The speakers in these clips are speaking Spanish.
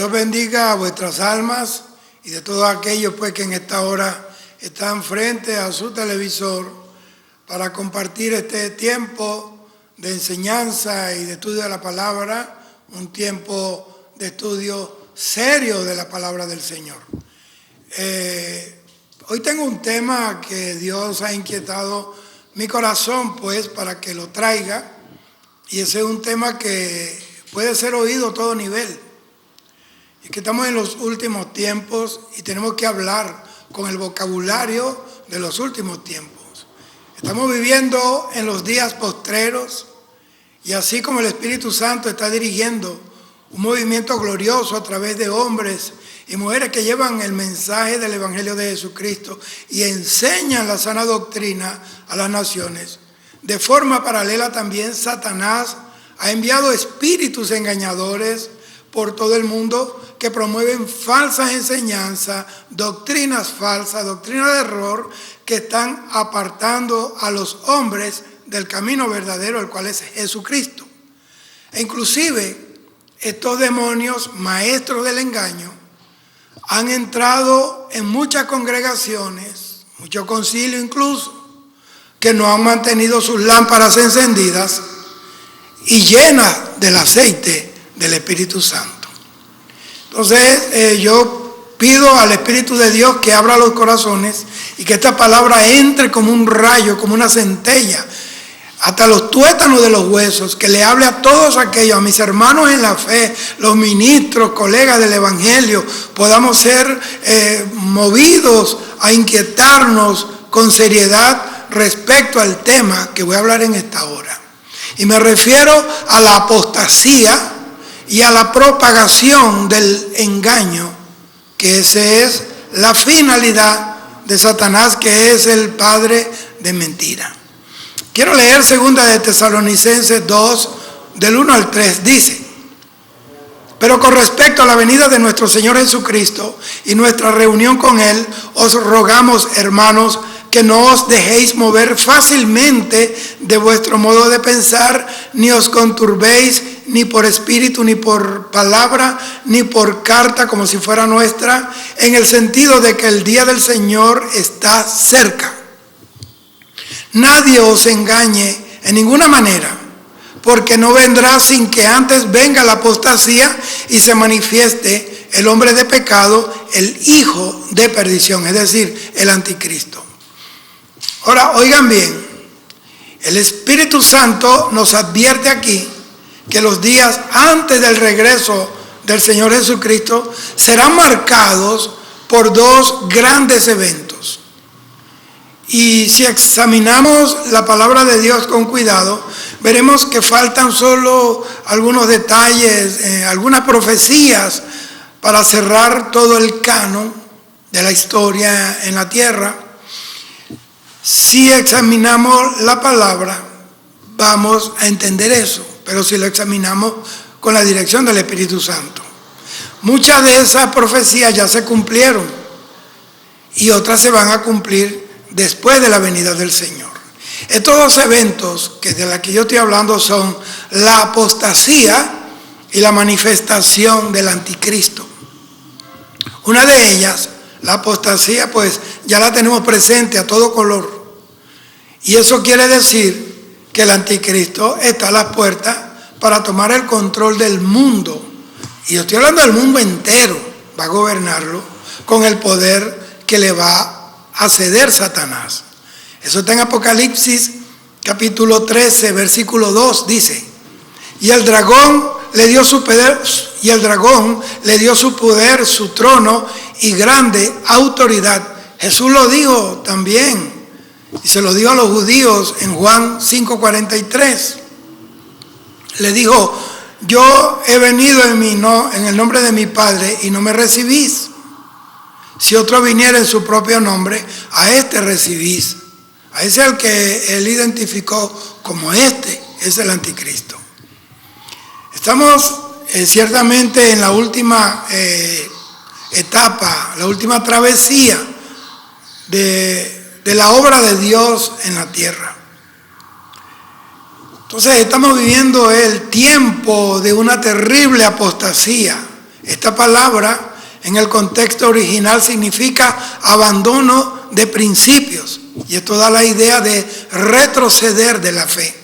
Dios bendiga a vuestras almas y de todos aquellos pues que en esta hora están frente a su televisor para compartir este tiempo de enseñanza y de estudio de la palabra, un tiempo de estudio serio de la palabra del Señor. Hoy tengo un tema que Dios ha inquietado mi corazón pues para que lo traiga, y ese es un tema que puede ser oído a todo nivel. Es que estamos en los últimos tiempos y tenemos que hablar con el vocabulario de los últimos tiempos. Estamos viviendo en los días postreros, y así como el Espíritu Santo está dirigiendo un movimiento glorioso a través de hombres y mujeres que llevan el mensaje del Evangelio de Jesucristo y enseñan la sana doctrina a las naciones, de forma paralela también Satanás ha enviado espíritus engañadores por todo el mundo que promueven falsas enseñanzas, doctrinas falsas, doctrinas de error, que están apartando a los hombres del camino verdadero, el cual es Jesucristo. E inclusive estos demonios, maestros del engaño, han entrado en muchas congregaciones, muchos concilios incluso, que no han mantenido sus lámparas encendidas y llenas del aceite del Espíritu Santo. Entonces yo pido al Espíritu de Dios que abra los corazones y que esta palabra entre como un rayo, como una centella, hasta los tuétanos de los huesos, que le hable a todos aquellos, a mis hermanos en la fe, los ministros, colegas del Evangelio, podamos ser movidos a inquietarnos con seriedad respecto al tema que voy a hablar en esta hora. Y me refiero a la apostasía y a la propagación del engaño, que esa es la finalidad de Satanás, que es el padre de mentira. Quiero leer 2 de Tesalonicenses 2, del 1 al 3, dice: pero con respecto a la venida de nuestro Señor Jesucristo y nuestra reunión con Él, os rogamos, hermanos, que no os dejéis mover fácilmente de vuestro modo de pensar, ni os conturbéis, ni por espíritu, ni por palabra, ni por carta como si fuera nuestra, en el sentido de que el día del Señor está cerca. Nadie os engañe en ninguna manera, porque no vendrá sin que antes venga la apostasía y se manifieste el hombre de pecado, el hijo de perdición, es decir, el anticristo. Ahora, oigan bien, el Espíritu Santo nos advierte aquí que los días antes del regreso del Señor Jesucristo serán marcados por dos grandes eventos. Y si examinamos la palabra de Dios con cuidado, veremos que faltan solo algunos detalles, algunas profecías para cerrar todo el canon de la historia en la tierra. Si examinamos la palabra, vamos a entender eso, pero si lo examinamos con la dirección del Espíritu Santo. Muchas de esas profecías ya se cumplieron y otras se van a cumplir después de la venida del Señor. Estos dos eventos que de los que yo estoy hablando son la apostasía y la manifestación del anticristo. Una de ellas, la apostasía, pues ya la tenemos presente a todo color. Y eso quiere decir que el anticristo está a las puertas para tomar el control del mundo. Y yo estoy hablando del mundo entero, va a gobernarlo con el poder que le va a ceder Satanás. Eso está en Apocalipsis capítulo 13, versículo 2, dice: y el dragón le dio su poder, su trono y grande autoridad. Jesús lo dijo también, y se lo dijo a los judíos en Juan 5:43. Le dijo: yo he venido en el nombre de mi Padre y no me recibís. Si otro viniera en su propio nombre, a este recibís. A ese es el que él identificó como es el anticristo. Estamos ciertamente en la última etapa, la última travesía de la obra de Dios en la tierra. Entonces estamos viviendo el tiempo de una terrible apostasía Esta palabra en el contexto original significa abandono de principios, y esto da la idea de retroceder de la fe.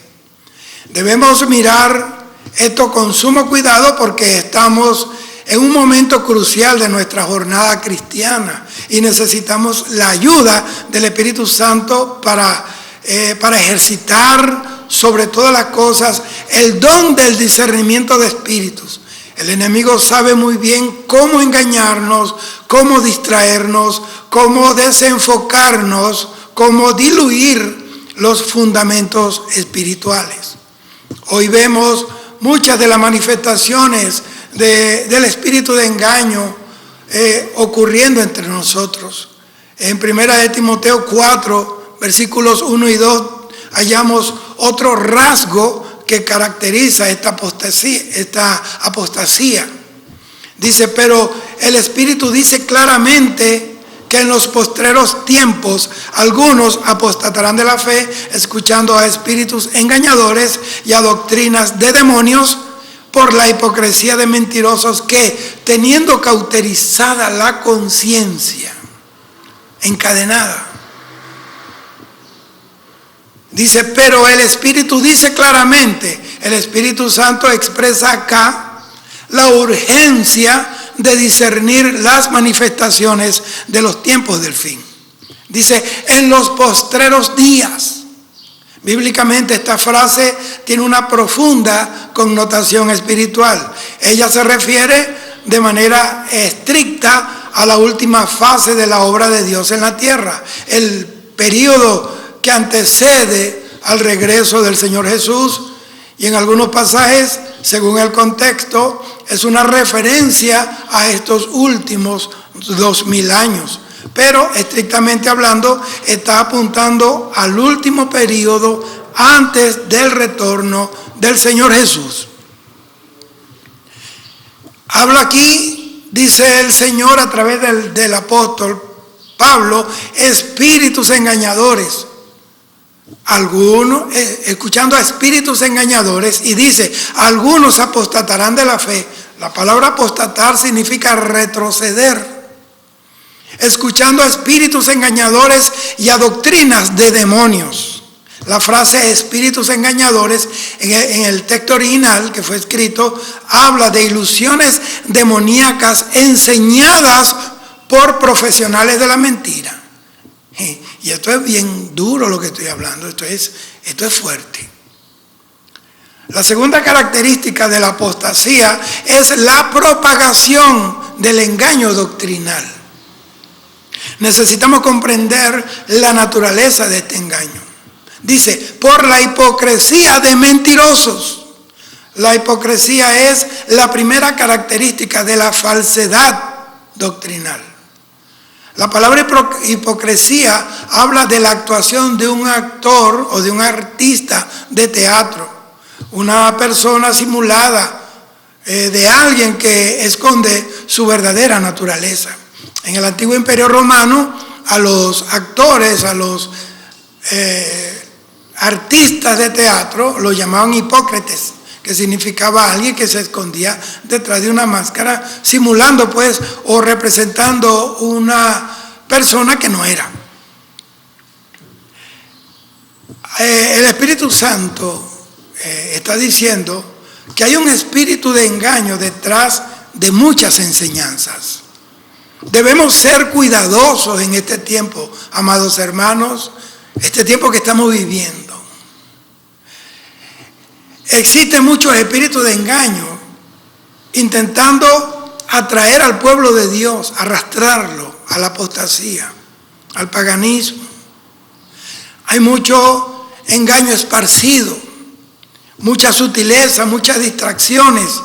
Debemos mirar esto con sumo cuidado porque estamos en un momento crucial de nuestra jornada cristiana y necesitamos la ayuda del Espíritu Santo para ejercitar sobre todas las cosas el don del discernimiento de espíritus. El enemigo sabe muy bien cómo engañarnos, cómo distraernos, cómo desenfocarnos, cómo diluir los fundamentos espirituales. Hoy vemos muchas de las manifestaciones del espíritu de engaño ocurriendo entre nosotros. En 1 Timoteo 4, versículos 1 y 2, hallamos otro rasgo que caracteriza esta apostasía. Dice, pero el Espíritu dice claramente que en los postreros tiempos algunos apostatarán de la fe, escuchando a espíritus engañadores y a doctrinas de demonios, por la hipocresía de mentirosos que, teniendo cauterizada la conciencia, encadenada. Dice, pero el Espíritu dice claramente, el Espíritu Santo expresa acá la urgencia de discernir las manifestaciones de los tiempos del fin. Dice, en los postreros días. Bíblicamente esta frase tiene una profunda connotación espiritual. Ella se refiere de manera estricta a la última fase de la obra de Dios en la tierra, el periodo que antecede al regreso del Señor Jesús, y en algunos pasajes, según el contexto, es una referencia a estos últimos 2000 años. Pero estrictamente hablando, está apuntando al último periodo antes del retorno del Señor Jesús. Habla aquí, dice el Señor a través del apóstol Pablo, espíritus engañadores. Algunos, escuchando a espíritus engañadores, y dice, algunos apostatarán de la fe. La palabra apostatar significa retroceder. Escuchando a espíritus engañadores y a doctrinas de demonios. La frase espíritus engañadores en el texto original que fue escrito habla de ilusiones demoníacas enseñadas por profesionales de la mentira. Y esto es bien duro lo que estoy hablando, esto es fuerte. La segunda característica de la apostasía es la propagación del engaño doctrinal. Necesitamos comprender la naturaleza de este engaño. Dice, por la hipocresía de mentirosos. La hipocresía es la primera característica de la falsedad doctrinal. La palabra hipocresía habla de la actuación de un actor o de un artista de teatro, una persona simulada de alguien que esconde su verdadera naturaleza. En el antiguo Imperio Romano, a los actores, a los artistas de teatro, los llamaban hipócritas, que significaba alguien que se escondía detrás de una máscara, simulando pues o representando una persona que no era. El Espíritu Santo está diciendo que hay un espíritu de engaño detrás de muchas enseñanzas. Debemos ser cuidadosos en este tiempo, amados hermanos, este tiempo que estamos viviendo. Existen muchos espíritus de engaño intentando atraer al pueblo de Dios, arrastrarlo a la apostasía, al paganismo. Hay mucho engaño esparcido, mucha sutileza, muchas distracciones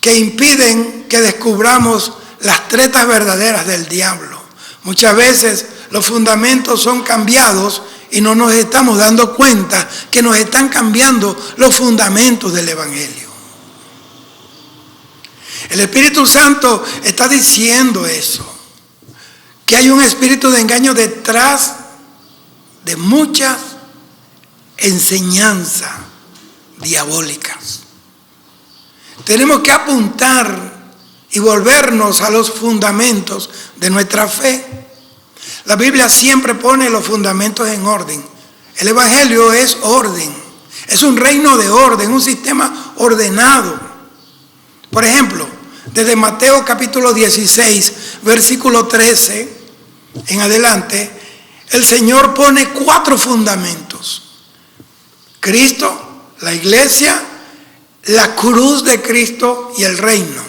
que impiden que descubramos las tretas verdaderas del diablo. Muchas veces los fundamentos son cambiados y no nos estamos dando cuenta que nos están cambiando los fundamentos del Evangelio. El Espíritu Santo está diciendo eso, que hay un espíritu de engaño detrás de muchas enseñanzas diabólicas. Tenemos que apuntar y volvernos a los fundamentos de nuestra fe. La Biblia siempre pone los fundamentos en orden. El Evangelio es orden, es un reino de orden, un sistema ordenado. Por ejemplo, desde Mateo capítulo 16, versículo 13 en adelante, el Señor pone 4 fundamentos: Cristo, la iglesia, la cruz de Cristo y el reino.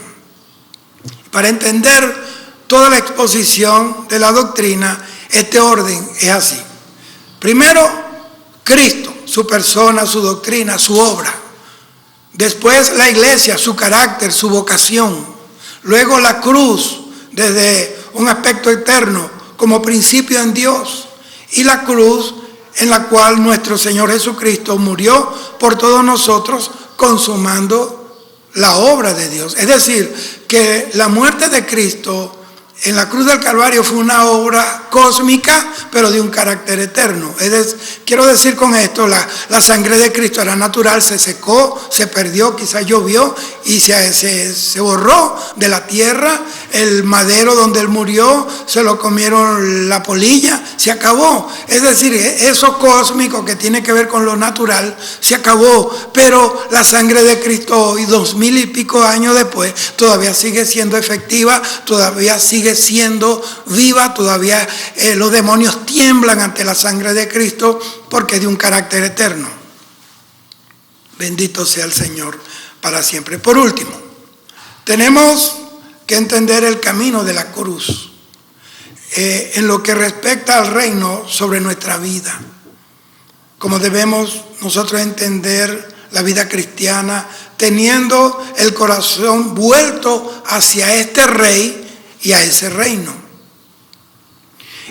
Para entender toda la exposición de la doctrina, este orden es así. Primero, Cristo, su persona, su doctrina, su obra. Después, la iglesia, su carácter, su vocación. Luego, la cruz, desde un aspecto eterno, como principio en Dios. Y la cruz en la cual nuestro Señor Jesucristo murió por todos nosotros, consumando la obra de Dios. Es decir, que la muerte de Cristo en la cruz del Calvario fue una obra cósmica, pero de un carácter eterno. Quiero decir con esto, la sangre de Cristo era natural, se secó, se perdió, quizás llovió y se borró de la tierra. El madero donde él murió, se lo comieron la polilla, se acabó. Es decir, eso cósmico que tiene que ver con lo natural, se acabó. Pero la sangre de Cristo hoy, 2000 y pico años después, todavía sigue siendo efectiva, todavía sigue siendo viva, todavía los demonios tiemblan ante la sangre de Cristo porque es de un carácter eterno. Bendito sea el Señor para siempre. Por último, tenemos que entender el camino de la cruz en lo que respecta al reino sobre nuestra vida. Como debemos nosotros entender la vida cristiana, teniendo el corazón vuelto hacia este rey y a ese reino.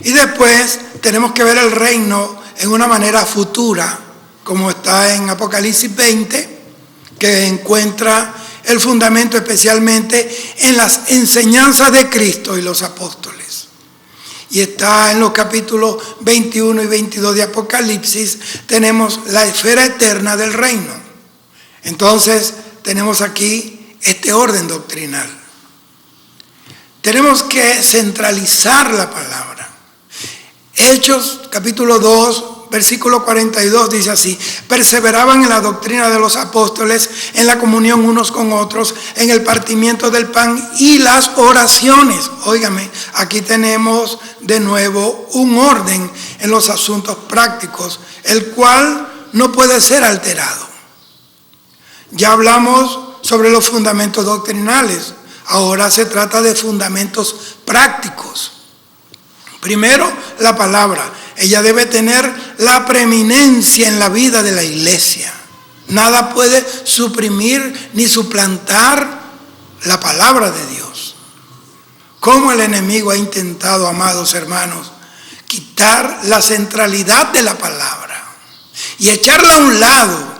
Y después tenemos que ver el reino en una manera futura, como está en Apocalipsis 20, que encuentra el fundamento especialmente en las enseñanzas de Cristo y los apóstoles. Y está en los capítulos 21 y 22 de Apocalipsis, tenemos la esfera eterna del reino. Entonces tenemos aquí este orden doctrinal. Tenemos que centralizar la palabra. Hechos capítulo 2, versículo 42 dice así: perseveraban en la doctrina de los apóstoles, en la comunión unos con otros, en el partimiento del pan y las oraciones. Óigame, aquí tenemos de nuevo un orden en los asuntos prácticos, el cual no puede ser alterado. Ya hablamos sobre los fundamentos doctrinales. Ahora se trata de fundamentos prácticos. Primero, la palabra. Ella debe tener la preeminencia en la vida de la iglesia. Nada puede suprimir ni suplantar la palabra de Dios. Como el enemigo ha intentado, amados hermanos, quitar la centralidad de la palabra y echarla a un lado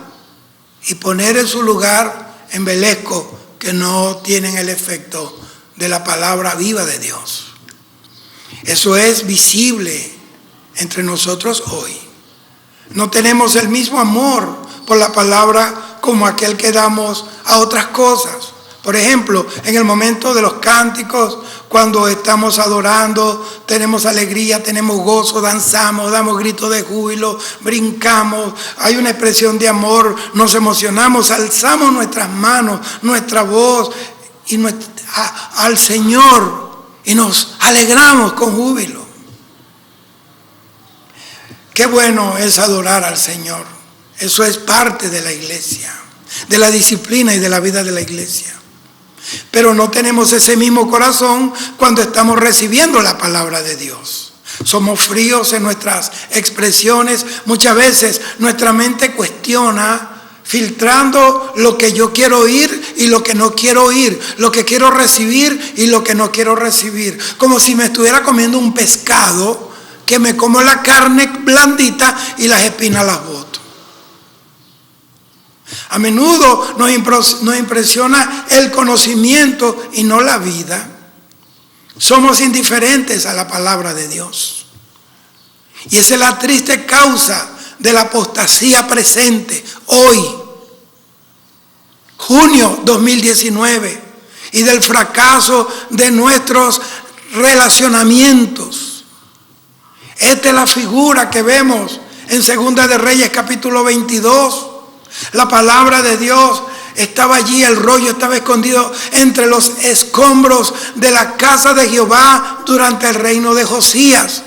y poner en su lugar embelescos que no tienen el efecto de la palabra viva de Dios. Eso es visible entre nosotros hoy. No tenemos el mismo amor por la palabra como aquel que damos a otras cosas. Por ejemplo, en el momento de los cánticos, cuando estamos adorando, tenemos alegría, tenemos gozo, danzamos, damos gritos de júbilo, brincamos, hay una expresión de amor, nos emocionamos, alzamos nuestras manos, nuestra voz al Señor y nos alegramos con júbilo. Qué bueno es adorar al Señor. Eso es parte de la iglesia, de la disciplina y de la vida de la iglesia. Pero no tenemos ese mismo corazón cuando estamos recibiendo la palabra de Dios. Somos fríos en nuestras expresiones. Muchas veces nuestra mente cuestiona, filtrando lo que yo quiero oír y lo que no quiero oír, lo que quiero recibir y lo que no quiero recibir. Como si me estuviera comiendo un pescado, que me como la carne blandita y las espinas las boto. A menudo nos impresiona el conocimiento y no la vida. Somos indiferentes a la palabra de Dios. Y esa es la triste causa de la apostasía presente hoy, junio 2019. y del fracaso de nuestros relacionamientos. Esta es la figura que vemos en Segunda de Reyes capítulo 22. La palabra de Dios estaba allí, el rollo estaba escondido entre los escombros de la casa de Jehová durante el reino de Josías.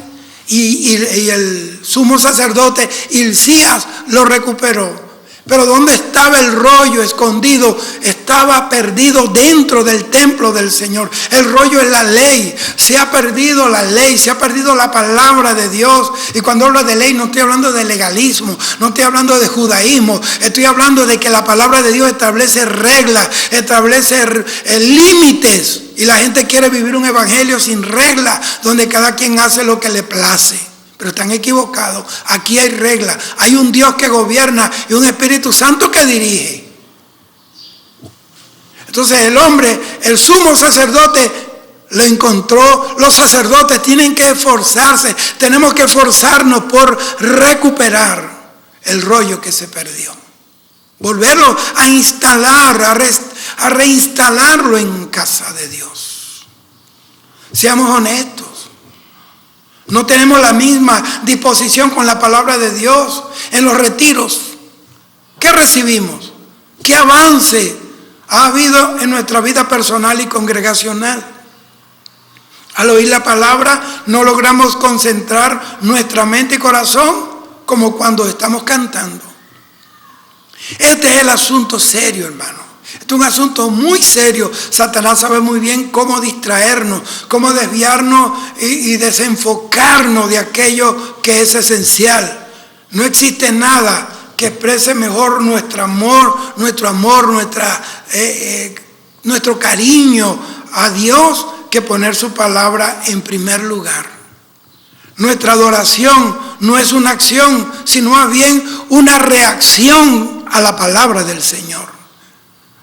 Y el sumo sacerdote Hilcías lo recuperó. Pero ¿dónde estaba el rollo escondido? Estaba perdido dentro del templo del Señor. El rollo es la ley. Se ha perdido la ley, se ha perdido la palabra de Dios. Y cuando hablo de ley no estoy hablando de legalismo, no estoy hablando de judaísmo. Estoy hablando de que la palabra de Dios establece reglas, establece límites. Y la gente quiere vivir un evangelio sin reglas, donde cada quien hace lo que le place. Pero están equivocados. Aquí hay reglas. Hay un Dios que gobierna y un Espíritu Santo que dirige. Entonces el hombre, el sumo sacerdote, lo encontró. Los sacerdotes tienen que esforzarse. Tenemos que esforzarnos por recuperar el rollo que se perdió. Volverlo a instalar, a reinstalarlo en casa de Dios. Seamos honestos. No tenemos la misma disposición con la palabra de Dios en los retiros. ¿Qué recibimos? ¿Qué avance ha habido en nuestra vida personal y congregacional? Al oír la palabra no logramos concentrar nuestra mente y corazón como cuando estamos cantando. Este es el asunto serio, hermano. Este es un asunto muy serio. Satanás sabe muy bien cómo distraernos, cómo desviarnos y desenfocarnos de aquello que es esencial. No existe nada que exprese mejor nuestro cariño a Dios que poner su palabra en primer lugar. Nuestra adoración no es una acción, sino más bien una reacción a la palabra del Señor.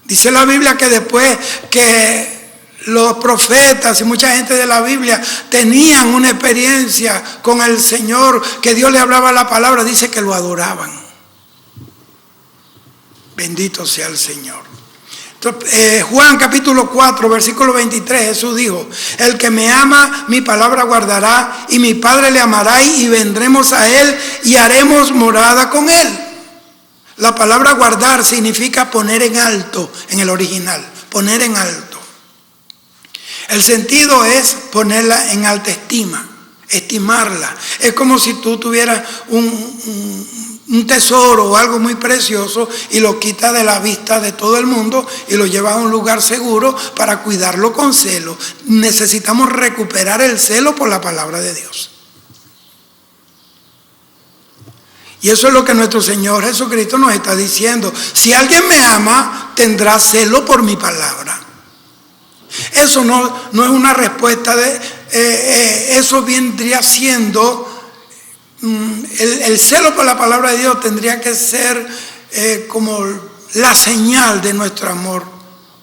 Dice la Biblia que después que los profetas y mucha gente de la Biblia tenían una experiencia con el Señor, que Dios le hablaba la palabra, dice que lo adoraban. Bendito sea el Señor. Entonces, Juan capítulo 4, versículo 23, Jesús dijo: el que me ama, mi palabra guardará, y mi Padre le amará, y vendremos a él y haremos morada con él. La palabra guardar significa poner en alto en el original, poner en alto. El sentido es ponerla en alta estima, estimarla. Es como si tú tuvieras un tesoro o algo muy precioso y lo quitas de la vista de todo el mundo y lo llevas a un lugar seguro para cuidarlo con celo. Necesitamos recuperar el celo por la palabra de Dios. Y eso es lo que nuestro Señor Jesucristo nos está diciendo. Si alguien me ama, tendrá celo por mi palabra. Eso no es una respuesta eso vendría siendo, el celo por la palabra de Dios tendría que ser como la señal de nuestro amor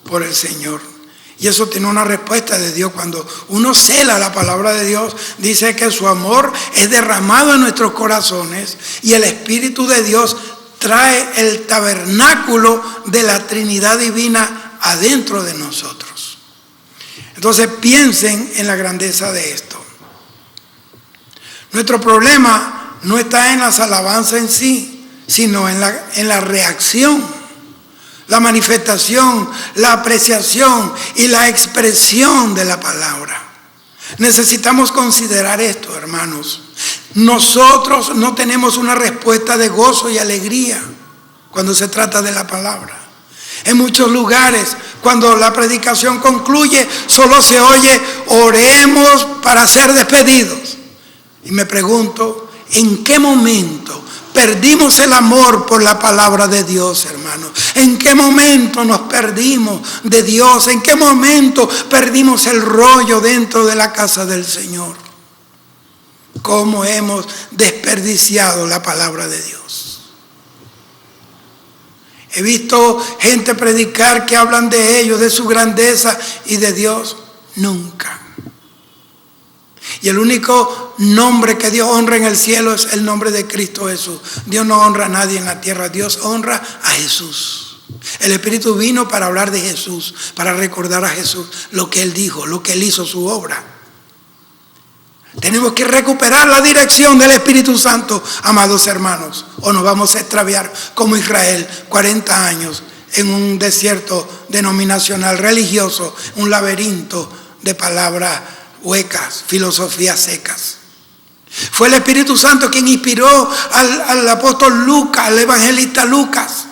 por el Señor. Y eso tiene una respuesta de Dios. Cuando uno cela la palabra de Dios, dice que su amor es derramado en nuestros corazones y el Espíritu de Dios trae el tabernáculo de la Trinidad Divina adentro de nosotros. Entonces piensen en la grandeza de esto. Nuestro problema no está en las alabanzas en sí, sino en la reacción. La manifestación, la apreciación y la expresión de la palabra. Necesitamos considerar esto, hermanos. Nosotros no tenemos una respuesta de gozo y alegría cuando se trata de la palabra. En muchos lugares, cuando la predicación concluye, solo se oye: oremos para ser despedidos. Y me pregunto, ¿en qué momento perdimos el amor por la palabra de Dios, hermanos? ¿En qué momento nos perdimos de Dios? ¿En qué momento perdimos el rollo dentro de la casa del Señor? ¿Cómo hemos desperdiciado la palabra de Dios? He visto gente predicar que hablan de ellos, de su grandeza, y de Dios nunca. Y el único nombre que Dios honra en el cielo es el nombre de Cristo Jesús. Dios no honra a nadie en la tierra, Dios honra a Jesús. El Espíritu vino para hablar de Jesús, para recordar a Jesús lo que Él dijo, lo que Él hizo, su obra. Tenemos que recuperar la dirección del Espíritu Santo, amados hermanos, o nos vamos a extraviar como Israel, 40 años en un desierto denominacional religioso, un laberinto de palabras huecas, filosofías secas. Fue el Espíritu Santo quien inspiró al apóstol Lucas, al evangelista Lucas,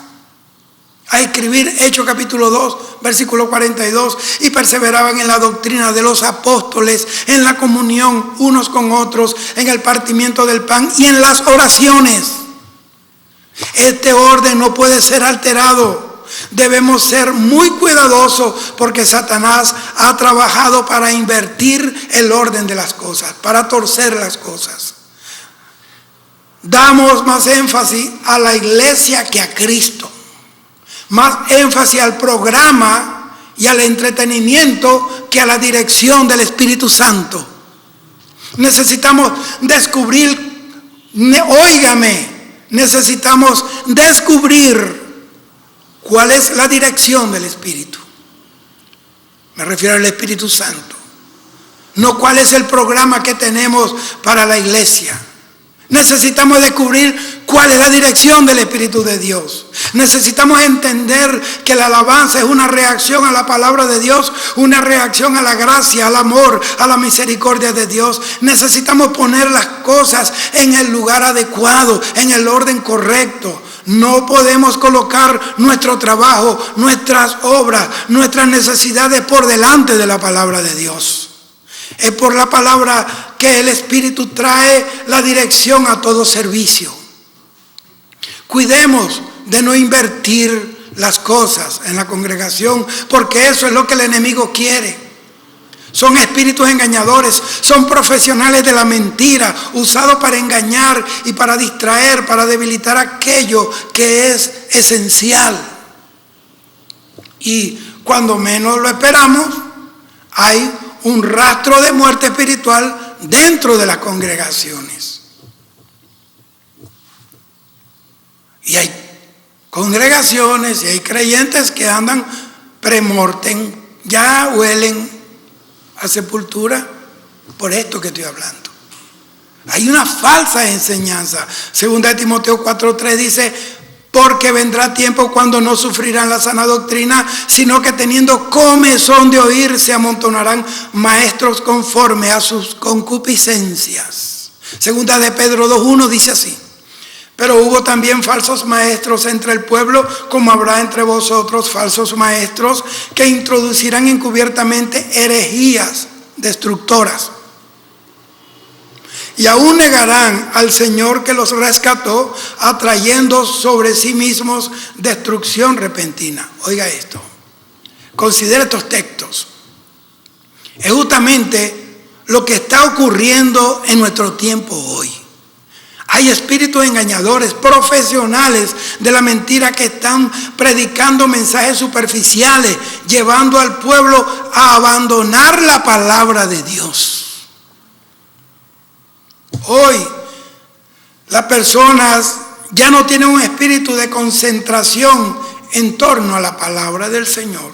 a escribir Hechos capítulo 2, versículo 42, y perseveraban en la doctrina de los apóstoles, en la comunión unos con otros, en el partimiento del pan y en las oraciones. Este orden no puede ser alterado. Debemos ser muy cuidadosos porque Satanás ha trabajado para invertir el orden de las cosas, para torcer las cosas. Damos más énfasis a la iglesia que a Cristo. Más énfasis al programa y al entretenimiento que a la dirección del Espíritu Santo. Necesitamos descubrir, necesitamos descubrir cuál es la dirección del Espíritu. Me refiero al Espíritu Santo. No cuál es el programa que tenemos para la iglesia. Necesitamos descubrir cuál es la dirección del Espíritu de Dios. Necesitamos entender que la alabanza es una reacción a la palabra de Dios, una reacción a la gracia, al amor, a la misericordia de Dios. Necesitamos poner las cosas en el lugar adecuado, en el orden correcto. No podemos colocar nuestro trabajo, nuestras obras, nuestras necesidades por delante de la palabra de Dios. Es por la palabra que el Espíritu trae la dirección a todo servicio. Cuidemos de no invertir las cosas en la congregación, porque eso es lo que el enemigo quiere. Son espíritus engañadores, son profesionales de la mentira, usados para engañar y para distraer, para debilitar aquello que es esencial. Y cuando menos lo esperamos, hay un rastro de muerte espiritual dentro de las congregaciones. Y hay congregaciones y hay creyentes que andan premortem, ya huelen a sepultura por esto que estoy hablando. Hay una falsa enseñanza. Segunda de Timoteo 4:3 dice: porque vendrá tiempo cuando no sufrirán la sana doctrina, sino que teniendo comezón de oír, se amontonarán maestros conforme a sus concupiscencias. Segunda de Pedro 2:1 dice así: pero hubo también falsos maestros entre el pueblo, como habrá entre vosotros falsos maestros, que introducirán encubiertamente herejías destructoras. Y aún negarán al Señor que los rescató, atrayendo sobre sí mismos destrucción repentina. Oiga esto, considere estos textos. Es justamente lo que está ocurriendo en nuestro tiempo hoy. Hay espíritus engañadores, profesionales de la mentira, que están predicando mensajes superficiales, llevando al pueblo a abandonar la palabra de Dios. Hoy las personas ya no tienen un espíritu de concentración en torno a la palabra del Señor.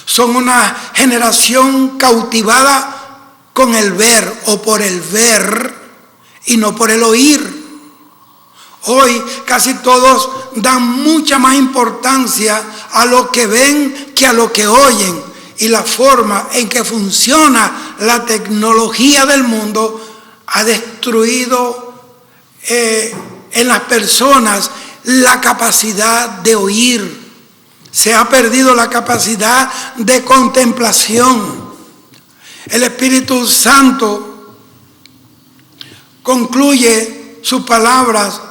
Son una generación cautivada con el ver o por el ver y no por el oír. Hoy casi todos dan mucha más importancia a lo que ven que a lo que oyen. Y la forma en que funciona la tecnología del mundo ha destruido en las personas la capacidad de oír. Se ha perdido la capacidad de contemplación. El Espíritu Santo concluye sus palabras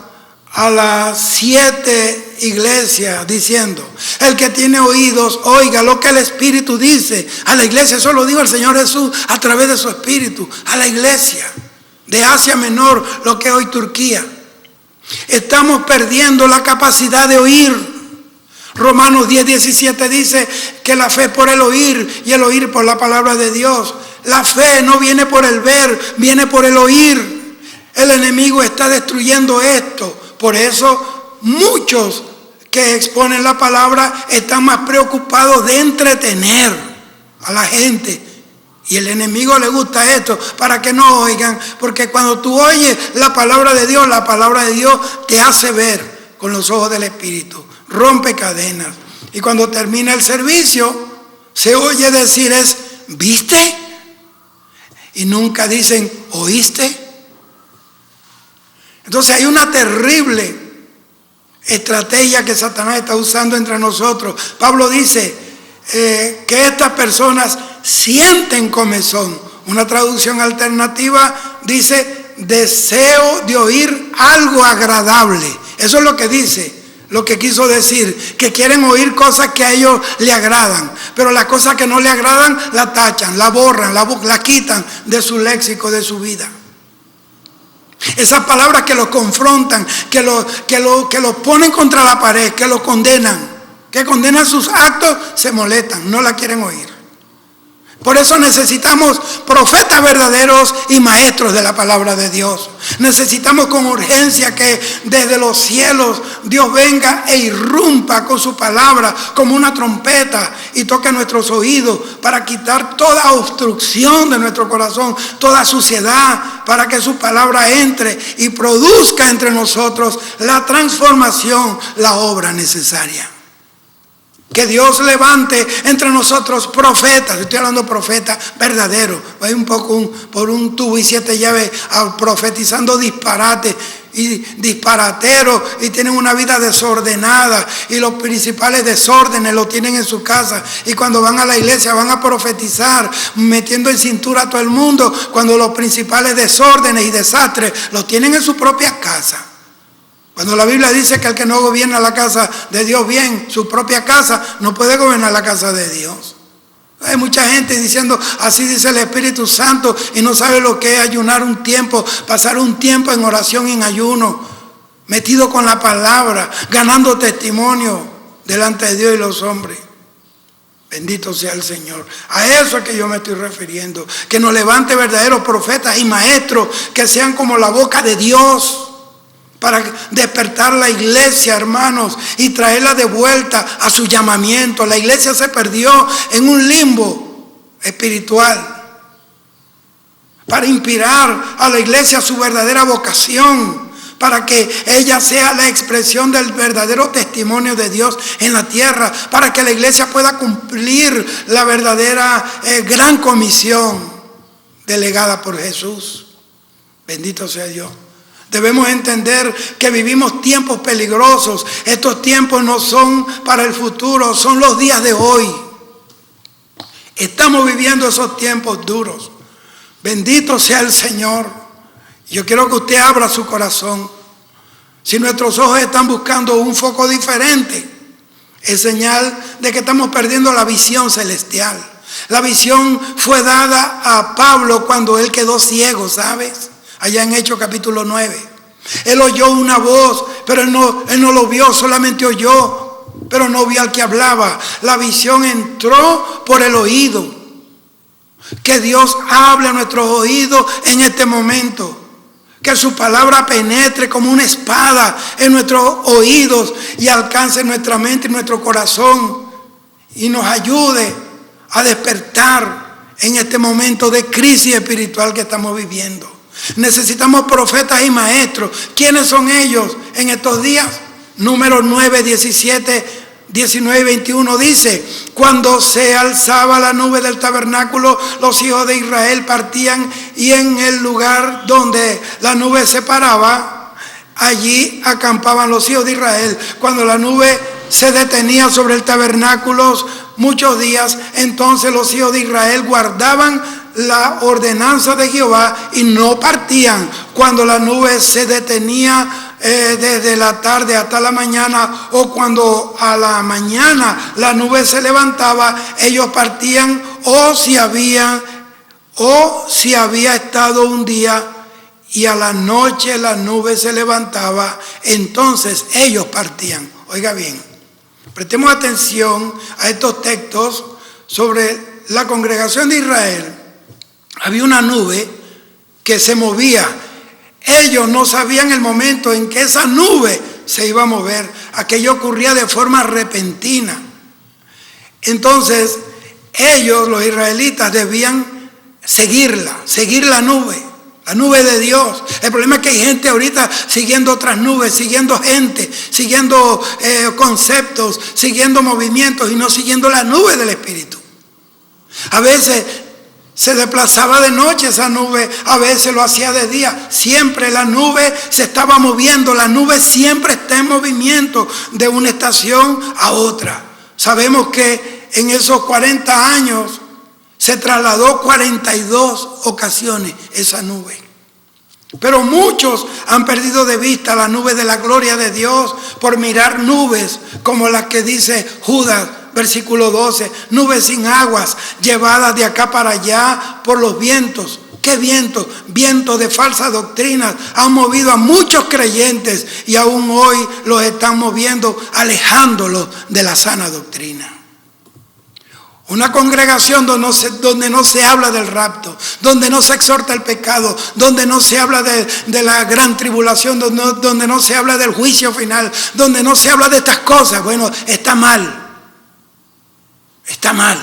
a las 7 iglesias diciendo: el que tiene oídos, oiga lo que el Espíritu dice a la iglesia. Eso lo dijo el Señor Jesús a través de su Espíritu a la iglesia de Asia Menor, lo que es hoy Turquía. Estamos perdiendo la capacidad de oír. Romanos 10:17 dice que la fe por el oír y el oír por la palabra de Dios. La fe no viene por el ver, viene por el oír. El enemigo está destruyendo esto. Por eso muchos que exponen la palabra están más preocupados de entretener a la gente. Y el enemigo le gusta esto, para que no oigan, porque cuando tú oyes la palabra de Dios te hace ver con los ojos del Espíritu, rompe cadenas. Y cuando termina el servicio, se oye decir ¿viste? Y nunca dicen ¿oíste? Entonces hay una terrible estrategia que Satanás está usando entre nosotros. Pablo dice que estas personas sienten comezón. Una traducción alternativa dice deseo de oír algo agradable. Eso es lo que dice, lo que quiso decir, que quieren oír cosas que a ellos le agradan, pero las cosas que no le agradan la tachan, la borran, la quitan de su léxico, de su vida. Esas palabras que los confrontan, que los ponen contra la pared, que los condenan, que condenan sus actos, se molestan, no la quieren oír. Por eso necesitamos profetas verdaderos y maestros de la palabra de Dios. Necesitamos con urgencia que desde los cielos Dios venga e irrumpa con su palabra como una trompeta y toque nuestros oídos para quitar toda obstrucción de nuestro corazón, toda suciedad, para que su palabra entre y produzca entre nosotros la transformación, la obra necesaria. Que Dios levante entre nosotros profetas. Estoy hablando de profetas verdaderos. Voy un poco por un tubo y 7 llaves profetizando disparates y disparateros, y tienen una vida desordenada, y los principales desórdenes los tienen en su casa, y cuando van a la iglesia van a profetizar metiendo en cintura a todo el mundo, cuando los principales desórdenes y desastres los tienen en su propia casa. Cuando la Biblia dice que el que no gobierna la casa de Dios bien, su propia casa, no puede gobernar la casa de Dios. Hay mucha gente diciendo, así dice el Espíritu Santo, y no sabe lo que es ayunar un tiempo, pasar un tiempo en oración y en ayuno, metido con la palabra, ganando testimonio delante de Dios y los hombres. Bendito sea el Señor. A eso es que yo me estoy refiriendo. Que nos levante verdaderos profetas y maestros que sean como la boca de Dios, para despertar la iglesia, hermanos, y traerla de vuelta a su llamamiento. La iglesia se perdió en un limbo espiritual. Para inspirar a la iglesia su verdadera vocación, para que ella sea la expresión del verdadero testimonio de Dios en la tierra, para que la iglesia pueda cumplir la verdadera gran comisión delegada por Jesús. Bendito sea Dios. Debemos entender que vivimos tiempos peligrosos. Estos tiempos no son para el futuro, son los días de hoy. Estamos viviendo esos tiempos duros. Bendito sea el Señor. Yo quiero que usted abra su corazón. Si nuestros ojos están buscando un foco diferente, es señal de que estamos perdiendo la visión celestial. La visión fue dada a Pablo cuando él quedó ciego, ¿sabes? Allá en Hechos capítulo 9. Él oyó una voz, pero él no lo vio, solamente oyó, pero no vio al que hablaba. La visión entró por el oído. Que Dios hable a nuestros oídos en este momento. Que su palabra penetre como una espada en nuestros oídos y alcance nuestra mente y nuestro corazón. Y nos ayude a despertar en este momento de crisis espiritual que estamos viviendo. Necesitamos profetas y maestros. ¿Quiénes son ellos en estos días? Números 9, 17, 19 y 21 dice: cuando se alzaba la nube del tabernáculo, los hijos de Israel partían, y en el lugar donde la nube se paraba, allí acampaban los hijos de Israel. Cuando la nube se detenía sobre el tabernáculo muchos días, entonces los hijos de Israel guardaban la ordenanza de Jehová y no partían. Cuando la nube se detenía desde la tarde hasta la mañana, o cuando a la mañana la nube se levantaba, ellos partían, o si había estado un día y a la noche la nube se levantaba, entonces ellos partían. Oiga bien, prestemos atención a estos textos sobre la congregación de Israel. Había una nube que se movía. Ellos no sabían el momento en que esa nube se iba a mover. aquello ocurría de forma repentina. Entonces, ellos, los israelitas, debían seguir la nube de Dios. El problema es que hay gente ahorita siguiendo otras nubes, siguiendo gente, siguiendo conceptos, siguiendo movimientos y no siguiendo la nube del Espíritu. A veces se desplazaba de noche esa nube, a veces lo hacía de día. Siempre la nube se estaba moviendo, la nube siempre está en movimiento de una estación a otra. Sabemos que en esos 40 años se trasladó 42 ocasiones esa nube. Pero muchos han perdido de vista la nube de la gloria de Dios por mirar nubes como las que dice Judas, versículo 12, nubes sin aguas, llevadas de acá para allá por los vientos. ¿Qué vientos? Vientos de falsas doctrinas han movido a muchos creyentes y aún hoy los están moviendo, alejándolos de la sana doctrina. Una congregación donde no se habla del rapto, donde no se exhorta el pecado, donde no se habla de la gran tribulación, donde no se habla del juicio final, donde no se habla de estas cosas. Bueno, está mal. Está mal.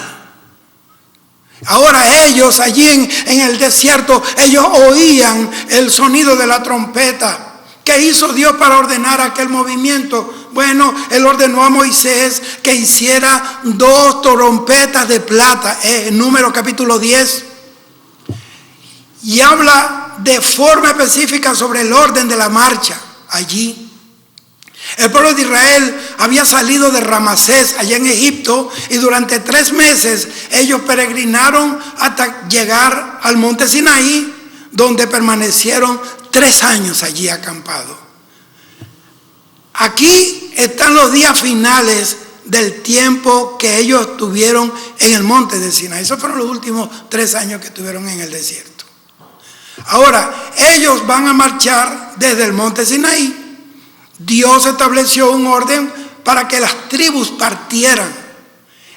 Ahora ellos allí en el desierto, ellos oían el sonido de la trompeta. ¿Qué hizo Dios para ordenar aquel movimiento? Bueno, Él ordenó a Moisés que hiciera 2 trompetas de plata, en Números capítulo 10. Y habla de forma específica sobre el orden de la marcha allí. El pueblo de Israel había salido de Ramasés, allá en Egipto, y durante 3 meses ellos peregrinaron hasta llegar al monte Sinaí, donde permanecieron 3 años allí acampados. Aquí están los días finales del tiempo que ellos estuvieron en el monte de Sinaí. Esos fueron los últimos 3 años que estuvieron en el desierto. Ahora, ellos van a marchar desde el monte Sinaí. Dios estableció un orden para que las tribus partieran.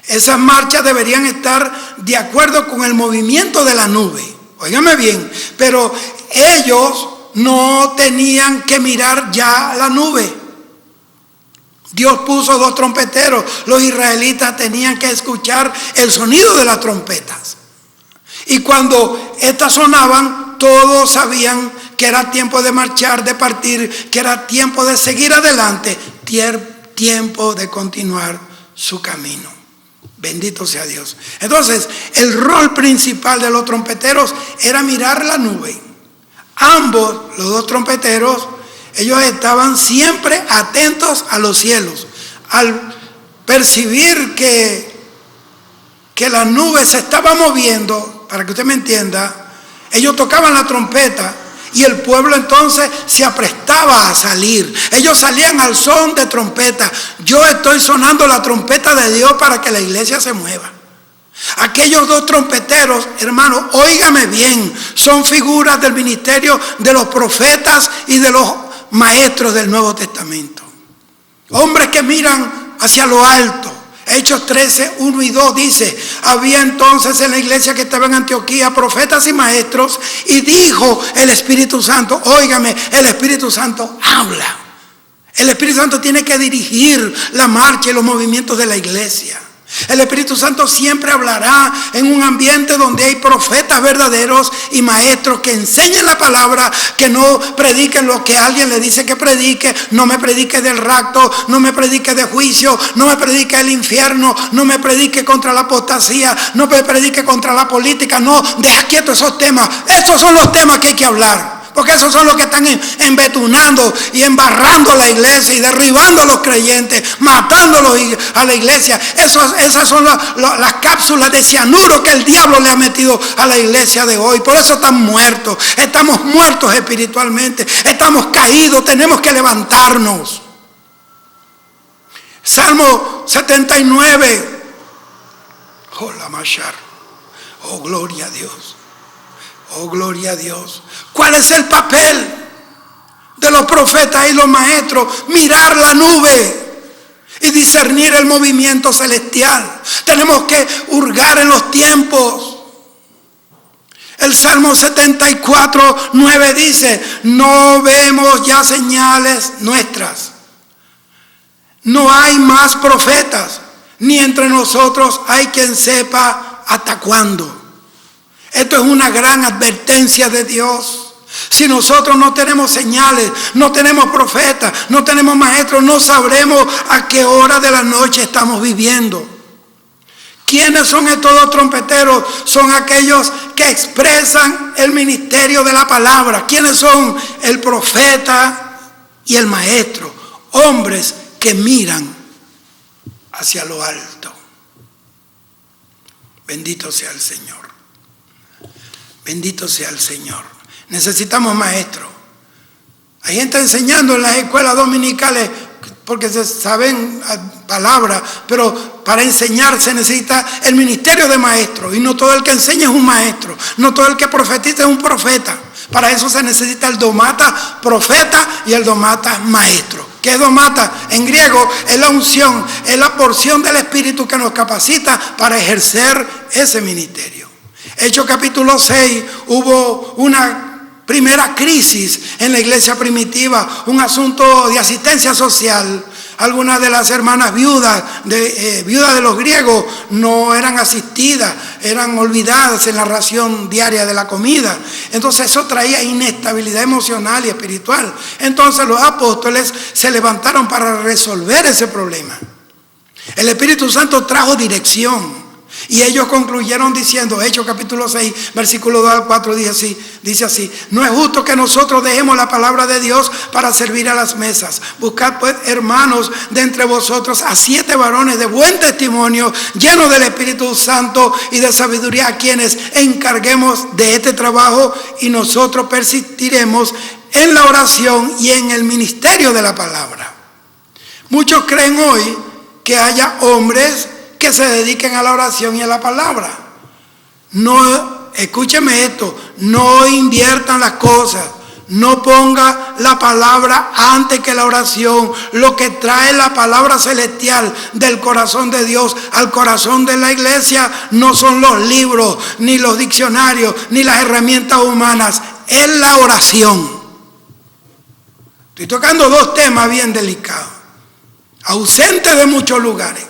Esas marchas deberían estar de acuerdo con el movimiento de la nube. Óigame bien, pero ellos no tenían que mirar ya la nube. Dios puso 2 trompeteros. Los israelitas tenían que escuchar el sonido de las trompetas. Y cuando estas sonaban, todos sabían que era tiempo de marchar, de partir, que era tiempo de seguir adelante, tiempo de continuar su camino. Bendito sea Dios. Entonces, el rol principal de los trompeteros era mirar la nube. Ambos, los 2 trompeteros, ellos estaban siempre atentos a los cielos. Al percibir que la nube se estaba moviendo, para que usted me entienda, ellos tocaban la trompeta y el pueblo entonces se aprestaba a salir. Ellos salían al son de trompeta. Yo estoy sonando la trompeta de Dios para que la iglesia se mueva. Aquellos 2 trompeteros, hermanos, óigame bien, son figuras del ministerio de los profetas y de los maestros del Nuevo Testamento. Hombres que miran hacia lo alto. Hechos 13, 1 y 2 dice: había entonces en la iglesia que estaba en Antioquía profetas y maestros, y dijo el Espíritu Santo, óigame, el Espíritu Santo habla. El Espíritu Santo tiene que dirigir la marcha y los movimientos de la iglesia. El Espíritu Santo siempre hablará en un ambiente donde hay profetas verdaderos y maestros que enseñen la palabra, que no prediquen lo que alguien le dice que predique. No me predique del rapto, no me predique de juicio, no me predique del infierno, no me predique contra la apostasía, no me predique contra la política. No, deja quieto esos temas. Esos son los temas que hay que hablar. Porque esos son los que están embetunando y embarrando la iglesia y derribando a los creyentes, matándolos a la iglesia. Esas son las cápsulas de cianuro que el diablo le ha metido a la iglesia de hoy. Por eso están muertos. Estamos muertos espiritualmente. Estamos caídos. Tenemos que levantarnos. Salmo 79. Oh, la mashar. Oh, gloria a Dios. Oh, gloria a Dios. ¿Cuál es el papel de los profetas y los maestros? Mirar la nube y discernir el movimiento celestial. Tenemos que hurgar en los tiempos. El Salmo 74, 9 dice: no vemos ya señales nuestras. no hay más profetas, ni entre nosotros hay quien sepa hasta cuándo. Esto es una gran advertencia de Dios. Si nosotros no tenemos señales, no tenemos profetas, no tenemos maestros, no sabremos a qué hora de la noche estamos viviendo. ¿Quiénes son estos dos trompeteros? Son aquellos que expresan el ministerio de la palabra. ¿Quiénes son? El profeta y el maestro. Hombres que miran hacia lo alto. Bendito sea el Señor. Bendito sea el Señor. Necesitamos maestros. Hay gente enseñando en las escuelas dominicales porque se saben palabras, pero para enseñar se necesita el ministerio de maestros. Y no todo el que enseña es un maestro. No todo el que profetiza es un profeta. Para eso se necesita el domata profeta y el domata maestro. ¿Qué es domata? En griego es la unción, es la porción del Espíritu que nos capacita para ejercer ese ministerio. Hechos capítulo 6, hubo una primera crisis en la iglesia primitiva, un asunto de asistencia social. Algunas de las hermanas viudas de los griegos no eran asistidas, eran olvidadas en la ración diaria de la comida. Entonces eso traía inestabilidad emocional y espiritual. Entonces los apóstoles se levantaron para resolver ese problema. El Espíritu Santo trajo dirección. Y ellos concluyeron diciendo, Hechos capítulo 6, versículo 2 al 4, dice así: no es justo que nosotros dejemos la palabra de Dios para servir a las mesas. Buscad pues, hermanos, de entre vosotros a 7 varones de buen testimonio, llenos del Espíritu Santo y de sabiduría, a quienes encarguemos de este trabajo, y nosotros persistiremos en la oración y en el ministerio de la palabra. Muchos creen hoy que haya hombres que se dediquen a la oración y a la palabra. No, escúcheme esto, no inviertan las cosas, no ponga la palabra antes que la oración. Lo que trae la palabra celestial del corazón de Dios al corazón de la iglesia no son los libros, ni los diccionarios, ni las herramientas humanas, es la oración. Estoy tocando dos temas bien delicados, ausentes de muchos lugares.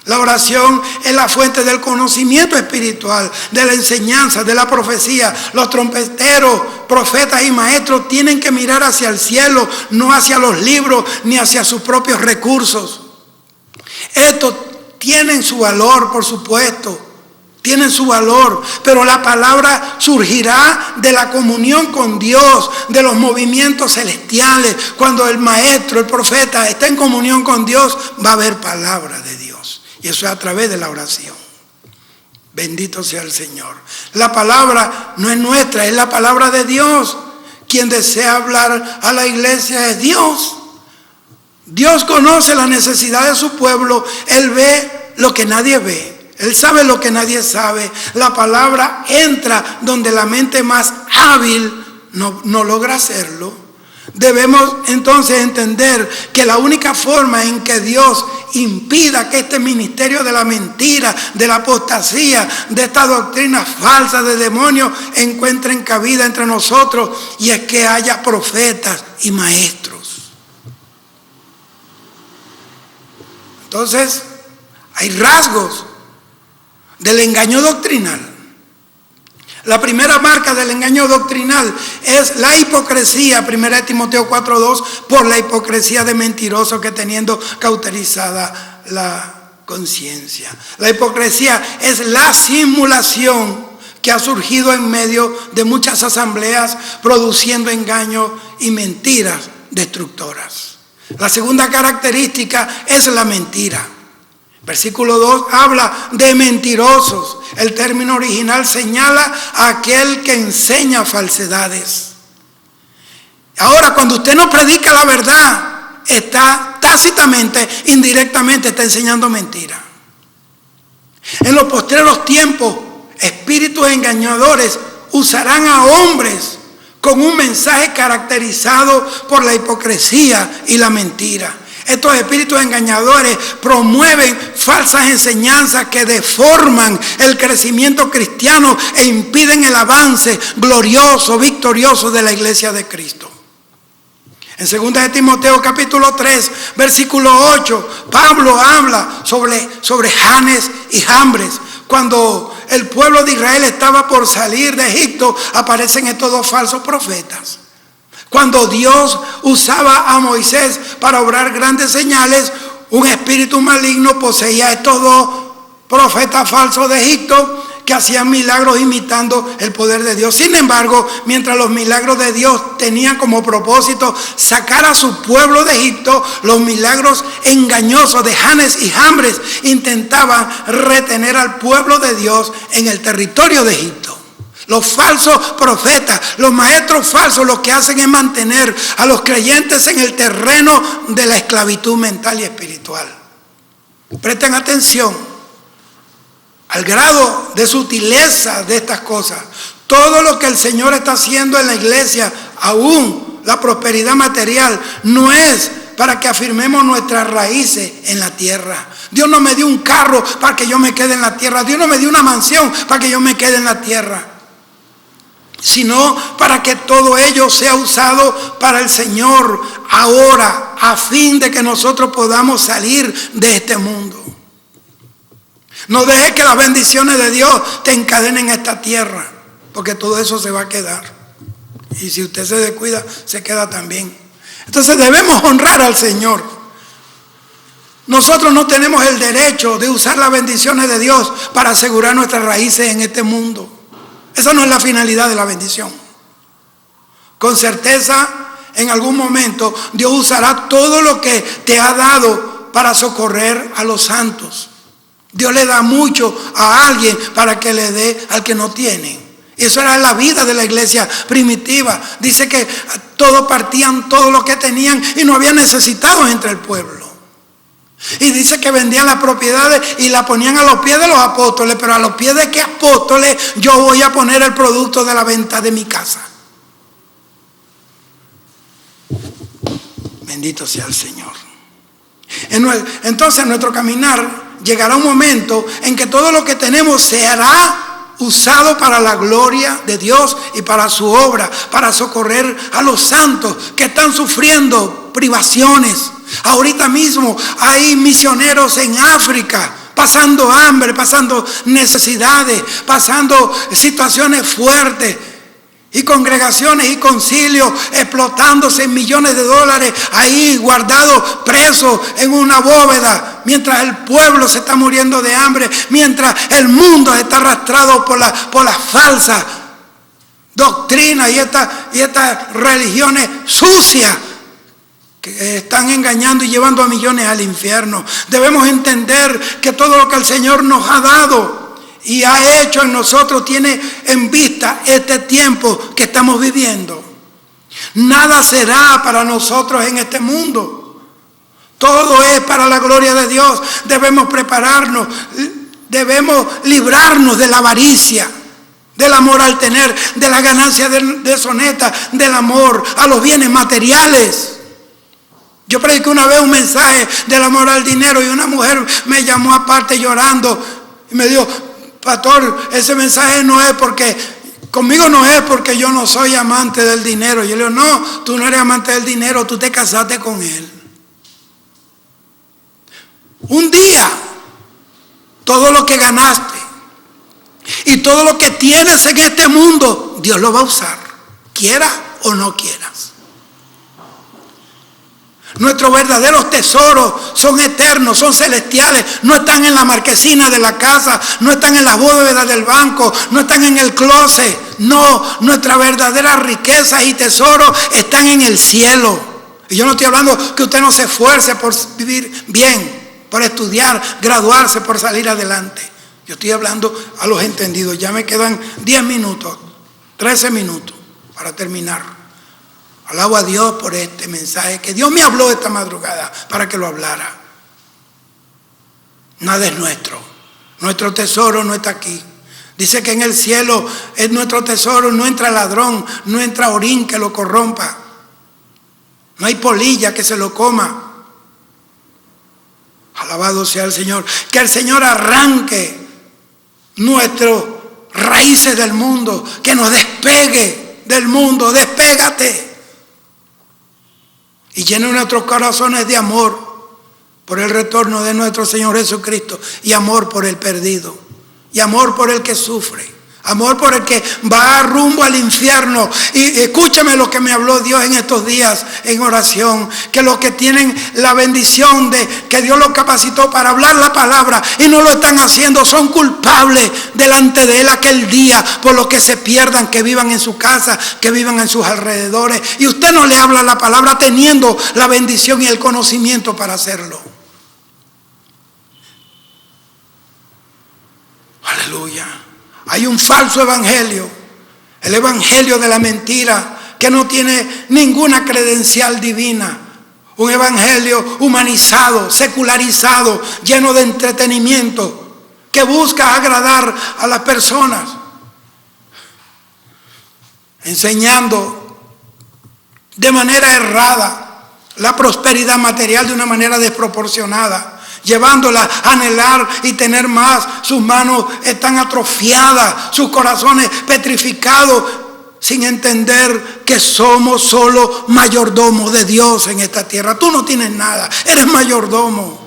La oración es la fuente del conocimiento espiritual, de la enseñanza, de la profecía. Los trompeteros, profetas y maestros tienen que mirar hacia el cielo, no hacia los libros ni hacia sus propios recursos. Estos tienen su valor, por supuesto, tienen su valor, pero la palabra surgirá de la comunión con Dios, de los movimientos celestiales. Cuando el maestro, el profeta, está en comunión con Dios, va a haber palabra de Dios. Y eso es a través de la oración. Bendito sea el Señor. La palabra no es nuestra, es la palabra de Dios. Quien desea hablar a la iglesia es Dios. Dios conoce la necesidad de su pueblo. Él ve lo que nadie ve. Él sabe lo que nadie sabe. La palabra entra donde la mente más hábil no logra hacerlo. Debemos entonces entender que la única forma en que Dios impida que este ministerio de la mentira, de la apostasía, de esta doctrina falsa de demonios encuentren cabida entre nosotros, y es que haya profetas y maestros. Entonces, hay rasgos del engaño doctrinal. La primera marca del engaño doctrinal es la hipocresía, 1 Timoteo 4:2, por la hipocresía de mentirosos que teniendo cauterizada la conciencia. La hipocresía es la simulación que ha surgido en medio de muchas asambleas, produciendo engaños y mentiras destructoras. La segunda característica es la mentira. Versículo 2 habla de mentirosos. El término original señala a aquel que enseña falsedades. Ahora, cuando usted no predica la verdad, está tácitamente, indirectamente, está enseñando mentira. En los postreros tiempos, espíritus engañadores usarán a hombres con un mensaje caracterizado por la hipocresía y la mentira. Estos espíritus engañadores promueven falsas enseñanzas que deforman el crecimiento cristiano e impiden el avance glorioso, victorioso de la iglesia de Cristo. En 2 de Timoteo capítulo 3, versículo 8, Pablo habla sobre Janes y Jambres. Cuando el pueblo de Israel estaba por salir de Egipto, aparecen estos dos falsos profetas. Cuando Dios usaba a Moisés para obrar grandes señales, un espíritu maligno poseía a estos dos profetas falsos de Egipto que hacían milagros imitando el poder de Dios. Sin embargo, mientras los milagros de Dios tenían como propósito sacar a su pueblo de Egipto, los milagros engañosos de Janes y Jambres intentaban retener al pueblo de Dios en el territorio de Egipto. Los falsos profetas, los maestros falsos, lo que hacen es mantener a los creyentes en el terreno de la esclavitud mental y espiritual. Presten atención al grado de sutileza de estas cosas. Todo lo que el Señor está haciendo en la iglesia, aún la prosperidad material, no es para que afirmemos nuestras raíces en la tierra. Dios no me dio un carro para que yo me quede en la tierra. Dios no me dio una mansión para que yo me quede en la tierra, sino para que todo ello sea usado para el Señor ahora, a fin de que nosotros podamos salir de este mundo. No dejes que las bendiciones de Dios te encadenen a esta tierra, porque todo eso se va a quedar. Y si usted se descuida, se queda también. Entonces debemos honrar al Señor. Nosotros no tenemos el derecho de usar las bendiciones de Dios para asegurar nuestras raíces en este mundo. Esa no es la finalidad de la bendición. Con certeza, en algún momento, Dios usará todo lo que te ha dado para socorrer a los santos. Dios le da mucho a alguien para que le dé al que no tiene. Y eso era la vida de la iglesia primitiva. Dice que todos partían todo lo que tenían y no había necesitados entre el pueblo. Y dice que vendían las propiedades y la ponían a los pies de los apóstoles. Pero a los pies de qué apóstoles yo voy a poner el producto de la venta de mi casa. Bendito sea el Señor. Entonces en nuestro caminar llegará un momento en que todo lo que tenemos será usado para la gloria de Dios y para su obra, para socorrer a los santos que están sufriendo privaciones. Ahorita mismo hay misioneros en África pasando hambre, pasando necesidades, pasando situaciones fuertes. Y congregaciones y concilios explotándose en millones de dólares ahí guardados, presos en una bóveda, mientras el pueblo se está muriendo de hambre, mientras el mundo está arrastrado por la falsa doctrina y estas religiones sucias que están engañando y llevando a millones al infierno. Debemos entender que todo lo que el Señor nos ha dado y ha hecho en nosotros tiene en vista este tiempo que estamos viviendo. Nada será para nosotros en este mundo. Todo es para la gloria de Dios. Debemos prepararnos, debemos librarnos de la avaricia, del amor al tener, de la ganancia deshonesta, del amor a los bienes materiales. Yo prediqué una vez un mensaje del amor al dinero y una mujer me llamó aparte llorando y me dijo: pastor, ese mensaje no es porque, conmigo no es porque yo no soy amante del dinero. Yo le digo: no, tú no eres amante del dinero, tú te casaste con él. Un día, todo lo que ganaste y todo lo que tienes en este mundo, Dios lo va a usar, quiera o no quieras. Nuestros verdaderos tesoros son eternos, son celestiales. No están en la marquesina de la casa, no están en las bóvedas del banco, no están en el closet. No, nuestra verdadera riqueza y tesoros están en el cielo. Y yo no estoy hablando que usted no se esfuerce por vivir bien, por estudiar, graduarse, por salir adelante. Yo estoy hablando a los entendidos. Ya me quedan 10 minutos, 13 minutos para terminar. Alabo a Dios por este mensaje que Dios me habló esta madrugada para que lo hablara. Nada es nuestro. Nuestro tesoro no está aquí. Dice que en el cielo es nuestro tesoro. No entra ladrón, no entra orín que lo corrompa. No hay polilla que se lo coma. Alabado sea el Señor. Que el Señor arranque nuestras raíces del mundo. Que nos despegue del mundo. Despégate. y llene nuestros corazones de amor por el retorno de nuestro Señor Jesucristo, y amor por el perdido, y amor por el que sufre, amor por el que va rumbo al infierno. Y escúchame lo que me habló Dios en estos días en oración, que los que tienen la bendición de que Dios los capacitó para hablar la palabra y no lo están haciendo, son culpables delante de Él aquel día por lo que se pierdan, que vivan en su casa, que vivan en sus alrededores. Y usted no le habla la palabra teniendo la bendición y el conocimiento para hacerlo. Aleluya. Hay un falso evangelio, el evangelio de la mentira, que no tiene ninguna credencial divina. Un evangelio humanizado, secularizado, lleno de entretenimiento, que busca agradar a las personas, enseñando de manera errada la prosperidad material de una manera desproporcionada, llevándola a anhelar y tener más. Sus manos están atrofiadas, sus corazones petrificados, sin entender que somos solo mayordomos de Dios en esta tierra. Tú no tienes nada, eres mayordomo.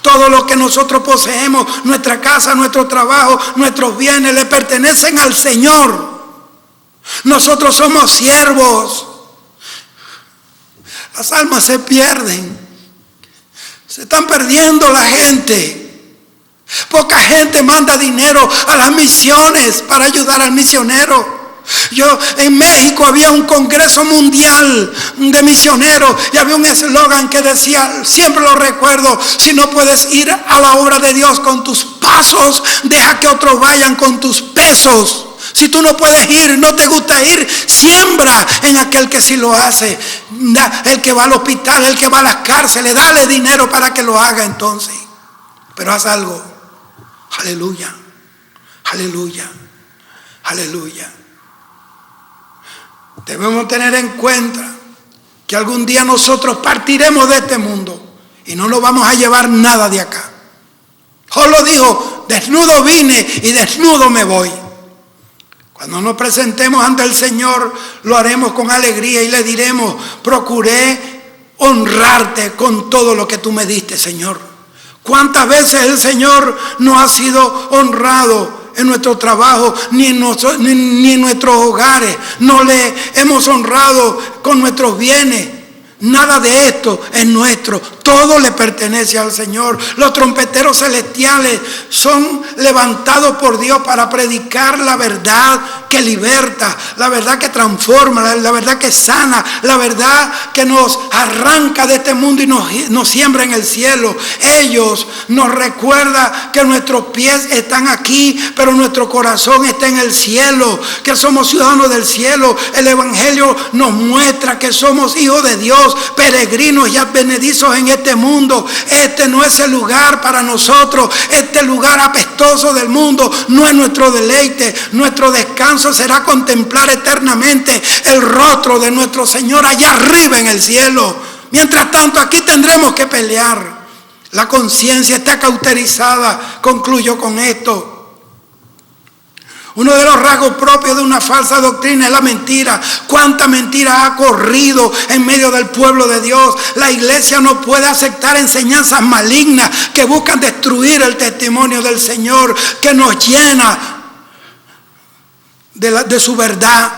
Todo lo que nosotros poseemos, nuestra casa, nuestro trabajo, nuestros bienes, le pertenecen al Señor. Nosotros somos siervos. Las almas se pierden. Se están perdiendo la gente. Poca gente manda dinero a las misiones para ayudar al misionero. En México había un congreso mundial de misioneros y había un eslogan que decía, siempre lo recuerdo: si no puedes ir a la obra de Dios con tus pasos, deja que otros vayan con tus pesos. Si tú no puedes ir, no te gusta ir, siembra en aquel que sí lo hace. El que va al hospital, el que va a las cárceles, dale dinero para que lo haga entonces. Pero haz algo. Aleluya, aleluya, aleluya. Debemos tener en cuenta que algún día nosotros partiremos de este mundo y no nos vamos a llevar nada de acá. Solo dijo: desnudo vine y desnudo me voy. Cuando nos presentemos ante el Señor, lo haremos con alegría y le diremos: procuré honrarte con todo lo que tú me diste, Señor. ¿Cuántas veces el Señor no ha sido honrado en nuestro trabajo, ni en nuestros hogares? No le hemos honrado con nuestros bienes. Nada de esto es nuestro, todo le pertenece al Señor. Los trompeteros celestiales son levantados por Dios para predicar la verdad que liberta, la verdad que transforma, la verdad que sana, la verdad que nos arranca de este mundo y nos siembra en el cielo. Ellos nos recuerdan que nuestros pies están aquí, pero nuestro corazón está en el cielo, que somos ciudadanos del cielo. El Evangelio nos muestra que somos hijos de Dios, peregrinos y advenedizos en este mundo. Este no es el lugar para nosotros. Este lugar apestoso del mundo no es nuestro deleite. Nuestro descanso será contemplar eternamente el rostro de nuestro Señor allá arriba en el cielo. Mientras tanto, aquí tendremos que pelear. La conciencia está cauterizada. Concluyo con esto. Uno de los rasgos propios de una falsa doctrina es la mentira. ¿Cuánta mentira ha corrido en medio del pueblo de Dios? La iglesia no puede aceptar enseñanzas malignas que buscan destruir el testimonio del Señor, que nos llena de su verdad.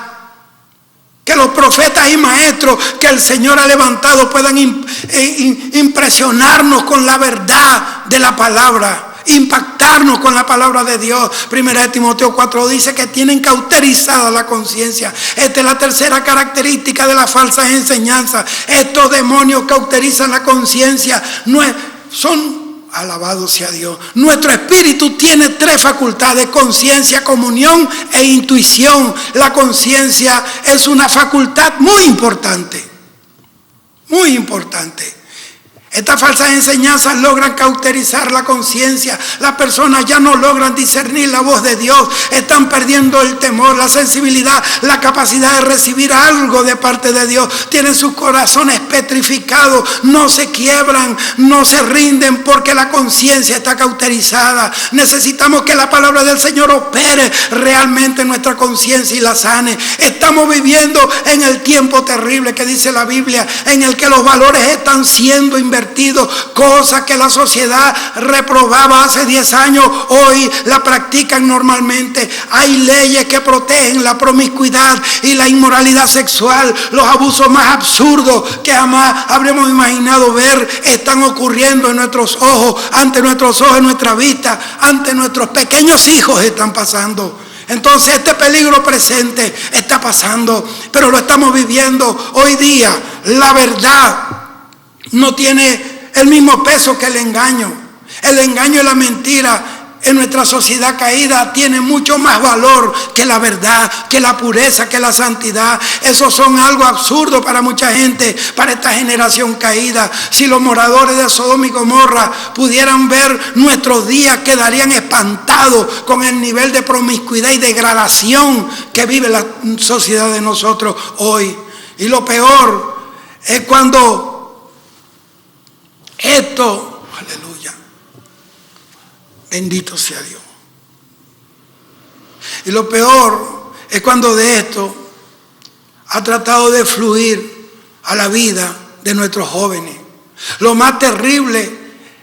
Que los profetas y maestros que el Señor ha levantado puedan impresionarnos con la verdad de la palabra, impactarnos con la palabra de Dios. Primera de Timoteo 4 dice que tienen cauterizada la conciencia. Esta es la tercera característica de las falsas enseñanzas. Estos demonios cauterizan la conciencia. Alabado sea Dios. Nuestro espíritu tiene tres facultades: conciencia, comunión e intuición. La conciencia es una facultad muy importante. Muy importante. Estas falsas enseñanzas logran cauterizar la conciencia. Las personas ya no logran discernir la voz de Dios. Están perdiendo el temor, la sensibilidad, la capacidad de recibir algo de parte de Dios. Tienen sus corazones petrificados. No se quiebran, no se rinden porque la conciencia está cauterizada. Necesitamos que la palabra del Señor opere realmente en nuestra conciencia y la sane. Estamos viviendo en el tiempo terrible que dice la Biblia, en el que los valores están siendo invertidos. Cosas que la sociedad reprobaba hace 10 años, hoy la practican normalmente. Hay leyes que protegen la promiscuidad y la inmoralidad sexual. Los abusos más absurdos que jamás habremos imaginado ver están ocurriendo en nuestros ojos, ante nuestros ojos, en nuestra vista, ante nuestros pequeños hijos están pasando. Entonces este peligro presente está pasando, pero lo estamos viviendo hoy día. La verdad no tiene el mismo peso que el engaño. El engaño y la mentira en nuestra sociedad caída tiene mucho más valor que la verdad, que la pureza, que la santidad. Esos son algo absurdo para mucha gente, para esta generación caída. Si los moradores de Sodoma y Gomorra pudieran ver nuestros días, quedarían espantados con el nivel de promiscuidad y degradación que vive la sociedad de nosotros hoy. Y lo peor es cuando esto, aleluya, bendito sea Dios. Y lo peor es cuando de esto ha tratado de fluir a la vida de nuestros jóvenes. Lo más terrible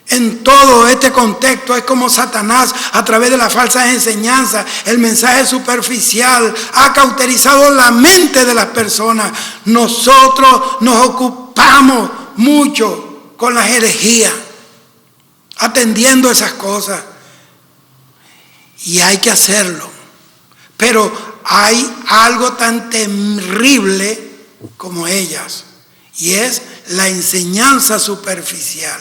en todo este contexto es como Satanás, a través de las falsas enseñanzas, el mensaje superficial, ha cauterizado la mente de las personas. Nosotros nos ocupamos mucho con las herejías, atendiendo esas cosas. Y hay que hacerlo. Pero hay algo tan terrible como ellas. Y es la enseñanza superficial.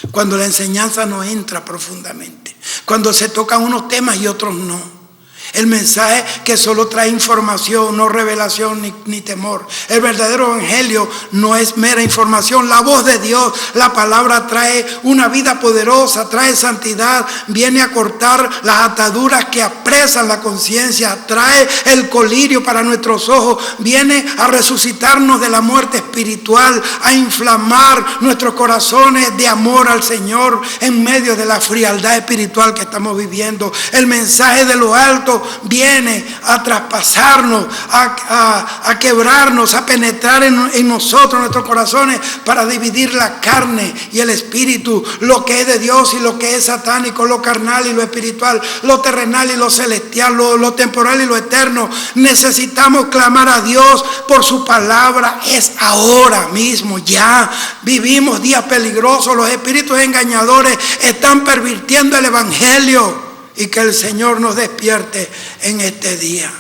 Cuando la enseñanza no entra profundamente. Cuando se tocan unos temas y otros no. El mensaje que solo trae información, no revelación ni temor. El verdadero evangelio no es mera información. La voz de Dios, la palabra trae una vida poderosa, trae santidad, viene a cortar las ataduras que apresan la conciencia, trae el colirio para nuestros ojos, viene a resucitarnos de la muerte espiritual, a inflamar nuestros corazones de amor al Señor en medio de la frialdad espiritual que estamos viviendo. El mensaje de lo alto viene a traspasarnos, a quebrarnos, a penetrar en nosotros, en nuestros corazones, para dividir la carne y el espíritu, lo que es de Dios y lo que es satánico, lo carnal y lo espiritual, lo terrenal y lo celestial, lo temporal y lo eterno. Necesitamos clamar a Dios por su palabra. Es ahora mismo, ya. Vivimos días peligrosos, los espíritus engañadores están pervirtiendo el evangelio. Y que el Señor nos despierte en este día.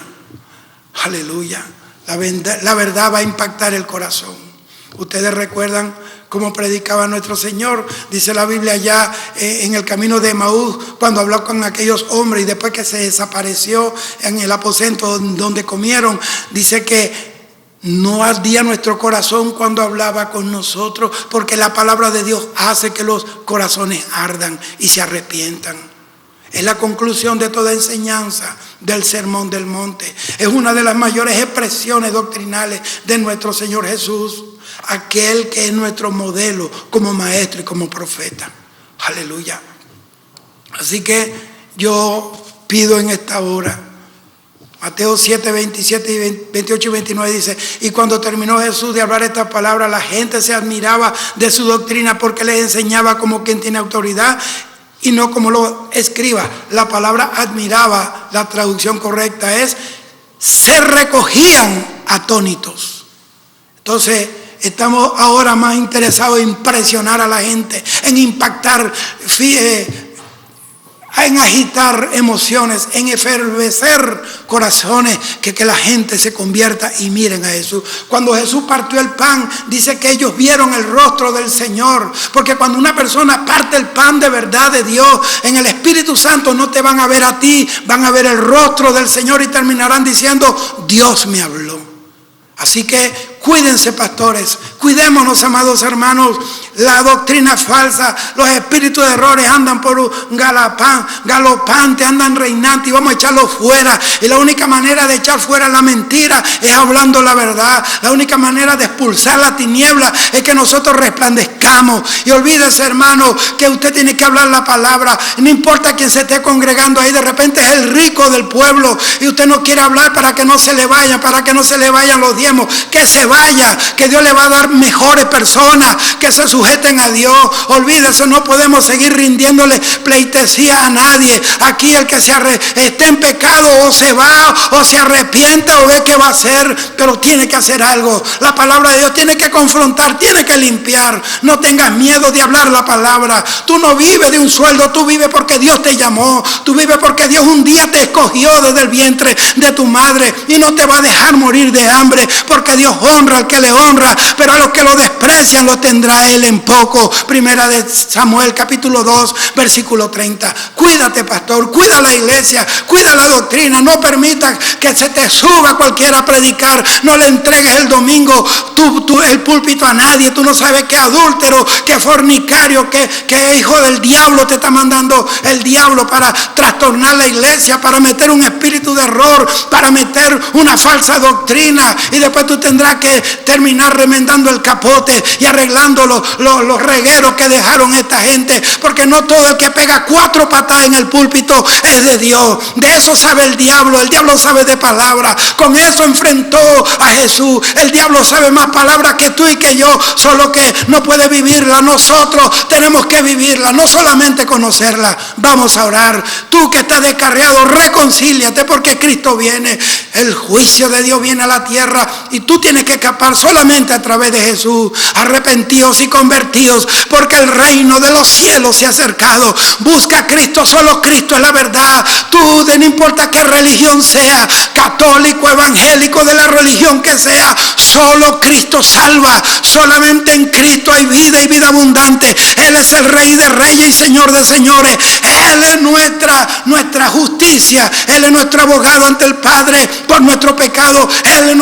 Aleluya. La verdad va a impactar el corazón. Ustedes recuerdan cómo predicaba nuestro Señor. Dice la Biblia allá en el camino de Emaús, cuando habló con aquellos hombres y después que se desapareció en el aposento donde comieron. Dice que no ardía nuestro corazón cuando hablaba con nosotros, porque la palabra de Dios hace que los corazones ardan y se arrepientan. Es la conclusión de toda enseñanza del Sermón del Monte. Es una de las mayores expresiones doctrinales de nuestro Señor Jesús, aquel que es nuestro modelo como maestro y como profeta. Aleluya. Así que yo pido en esta hora, Mateo 7, 27, 28 y 29 dice: y cuando terminó Jesús de hablar estas palabras, la gente se admiraba de su doctrina, porque les enseñaba como quien tiene autoridad y no como lo escriba. La palabra admiraba, la traducción correcta es: se recogían atónitos. Entonces estamos ahora más interesados en impresionar a la gente, en impactar, en agitar emociones, en efervecer corazones, que la gente se convierta y miren a Jesús. Cuando Jesús partió el pan, dice que ellos vieron el rostro del Señor, porque cuando una persona parte el pan de verdad de Dios, en el Espíritu Santo no te van a ver a ti, van a ver el rostro del Señor y terminarán diciendo: Dios me habló. Así que cuídense, pastores, Cuidémonos, amados hermanos. La doctrina falsa, los espíritus de errores andan por un galopante, andan reinantes, y vamos a echarlos fuera. Y la única manera de echar fuera la mentira es hablando la verdad. La única manera de expulsar la tiniebla es que nosotros resplandezcamos. Y olvídese, hermano, que usted tiene que hablar la palabra. No importa quién se esté congregando ahí, de repente es el rico del pueblo y usted no quiere hablar para que no se le vayan, los diezmos. Que se vaya, que Dios le va a dar mejores personas que se sujeten a Dios. Olvídese, no podemos seguir rindiéndole pleitesía a nadie. Aquí el que esté en pecado o se va o se arrepiente o ve que va a hacer, pero tiene que hacer algo. La palabra de Dios tiene que confrontar, tiene que limpiar. No tengas miedo de hablar la palabra. Tú no vives de un sueldo, tú vives porque Dios te llamó. Tú vives porque Dios un día te escogió desde el vientre de tu madre y no te va a dejar morir de hambre, porque Dios honra al que le honra, pero a los que lo desprecian lo tendrá Él en poco. Primera de Samuel capítulo 2 versículo 30. Cuídate, pastor, cuida la iglesia, cuida la doctrina. No permita que se te suba cualquiera a predicar. No le entregues el domingo el púlpito a nadie. Tú no sabes qué adúltero, qué fornicario, qué hijo del diablo te está mandando el diablo para trastornar la iglesia, para meter un espíritu de error, para meter una falsa doctrina, y después tú tendrás que terminar remendando el capote y arreglando los regueros que dejaron esta gente, porque no todo el que pega 4 patadas en el púlpito es de Dios. De eso sabe el diablo sabe de palabra. Con eso enfrentó a Jesús. El diablo sabe más palabras que tú y que yo, solo que no puede vivirla. Nosotros tenemos que vivirla, no solamente conocerla. Vamos a orar. Tú que estás descarriado, reconcíliate, porque Cristo viene. El juicio de Dios viene a la tierra y tú tienes que escapar solamente a través de Jesús. Arrepentidos y convertidos, porque el reino de los cielos se ha acercado. Busca a Cristo, solo Cristo es la verdad. Tú, no importa qué religión sea, católico, evangélico, de la religión que sea, solo Cristo salva. Solamente en Cristo hay vida y vida abundante. Él es el Rey de reyes y Señor de señores. Él es nuestra justicia. Él es nuestro abogado ante el Padre por nuestro pecado. Él es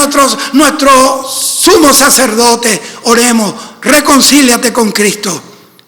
nuestro sumo sacerdote. Oremos. Reconcíliate con Cristo.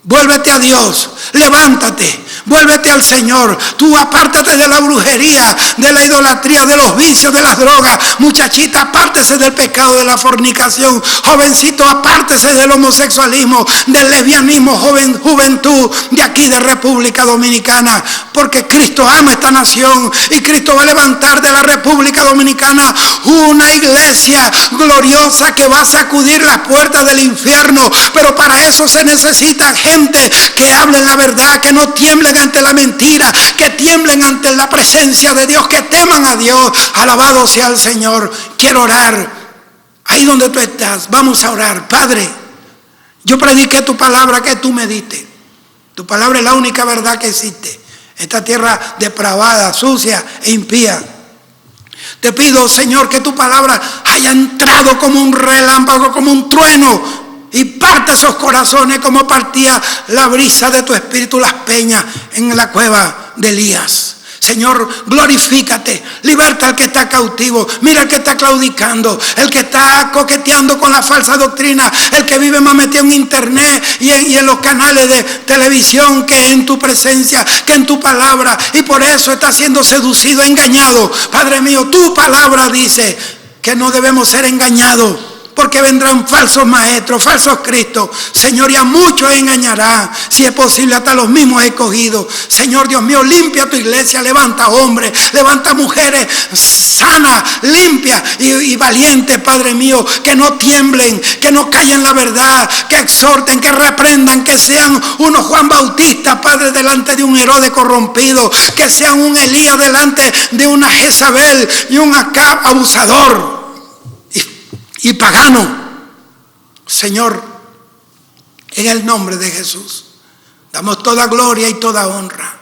Vuélvete a Dios, levántate, vuélvete al Señor. Tú apártate de la brujería, de la idolatría, de los vicios, de las drogas. Muchachita, apártese del pecado de la fornicación. Jovencito, apártese del homosexualismo, del lesbianismo. Juventud de aquí de República Dominicana, porque Cristo ama esta nación y Cristo va a levantar de la República Dominicana una iglesia gloriosa que va a sacudir las puertas del infierno. Pero para eso se necesita gente que hablen la verdad, que no tiemblen ante la mentira, que tiemblen ante la presencia de Dios, que teman a Dios. Alabado sea el Señor. Quiero orar. Ahí donde tú estás, vamos a orar. Padre, yo prediqué tu palabra que tú me diste. Tu palabra es la única verdad que existe. Esta tierra depravada, sucia e impía. Te pido, Señor, que tu palabra haya entrado como un relámpago, como un trueno, y parte esos corazones como partía la brisa de tu espíritu las peñas en la cueva de Elías. Señor, glorifícate, liberta al que está cautivo, mira al que está claudicando, el que está coqueteando con la falsa doctrina, el que vive más metido en internet y en los canales de televisión que en tu presencia, que en tu palabra, y por eso está siendo seducido, engañado. Padre mío, tu palabra dice que no debemos ser engañados, porque vendrán falsos maestros, falsos cristos. Señor, y a muchos engañará, si es posible hasta los mismos escogidos. Señor Dios mío, limpia tu iglesia, levanta hombres, levanta mujeres sanas, limpias y valientes, Padre mío, que no tiemblen, que no callen la verdad, que exhorten, que reprendan, que sean unos Juan Bautista, Padre, delante de un Herodes corrompido, que sean un Elías delante de una Jezabel y un Acab abusador y pagano. Señor, en el nombre de Jesús, damos toda gloria y toda honra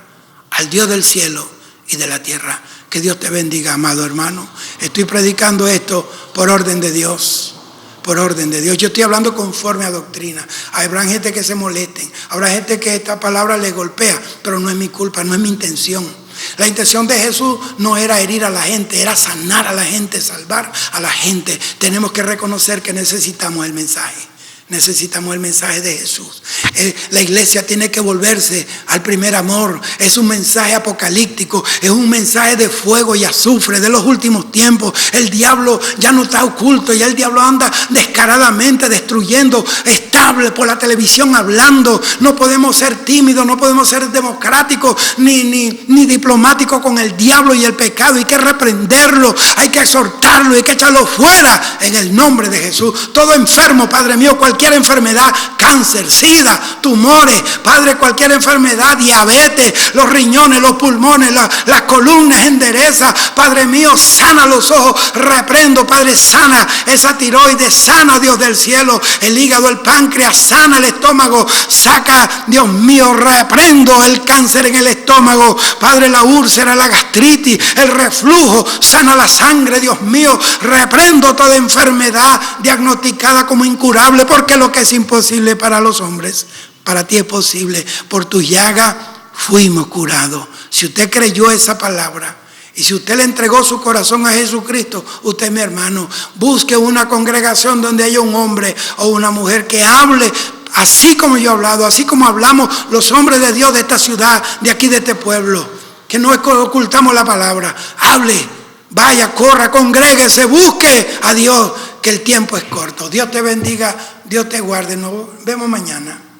al Dios del cielo y de la tierra. Que Dios te bendiga, amado hermano. Estoy predicando esto por orden de Dios. Por orden de Dios. Yo estoy hablando conforme a doctrina. Habrá gente que se molesten. Habrá gente que esta palabra le golpea. Pero no es mi culpa, no es mi intención. La intención de Jesús no era herir a la gente, era sanar a la gente, salvar a la gente. Tenemos que reconocer que necesitamos el mensaje. necesitamos el mensaje de Jesús. La iglesia tiene que volverse al primer amor. Es un mensaje apocalíptico, es un mensaje de fuego y azufre de los últimos tiempos. El diablo ya no está oculto, ya el diablo anda descaradamente destruyendo, estable por la televisión hablando. No podemos ser tímidos, no podemos ser democráticos ni diplomáticos con el diablo y el pecado. Hay que reprenderlo, hay que exhortarlo, hay que echarlo fuera en el nombre de Jesús. Todo enfermo, Padre mío, cualquier enfermedad, cáncer, sida, tumores, Padre, cualquier enfermedad, diabetes, los riñones, los pulmones, las columnas, endereza, Padre mío, sana los ojos, reprendo, Padre, sana esa tiroides, sana, Dios del cielo, el hígado, el páncreas, sana el estómago, saca, Dios mío, reprendo el cáncer en el estómago, Padre, la úlcera, la gastritis, el reflujo, sana la sangre, Dios mío, reprendo toda enfermedad diagnosticada como incurable, porque lo que es imposible para los hombres, para ti es posible. Por tu llaga fuimos curados. Si usted creyó esa palabra y si usted le entregó su corazón a Jesucristo, usted, mi hermano, busque una congregación donde haya un hombre o una mujer que hable así como yo he hablado, así como hablamos los hombres de Dios de esta ciudad, de aquí, de este pueblo, que no ocultamos la palabra. Hable, vaya, corra, congréguese, busque a Dios, que el tiempo es corto. Dios te bendiga, Dios te guarde. Nos vemos mañana.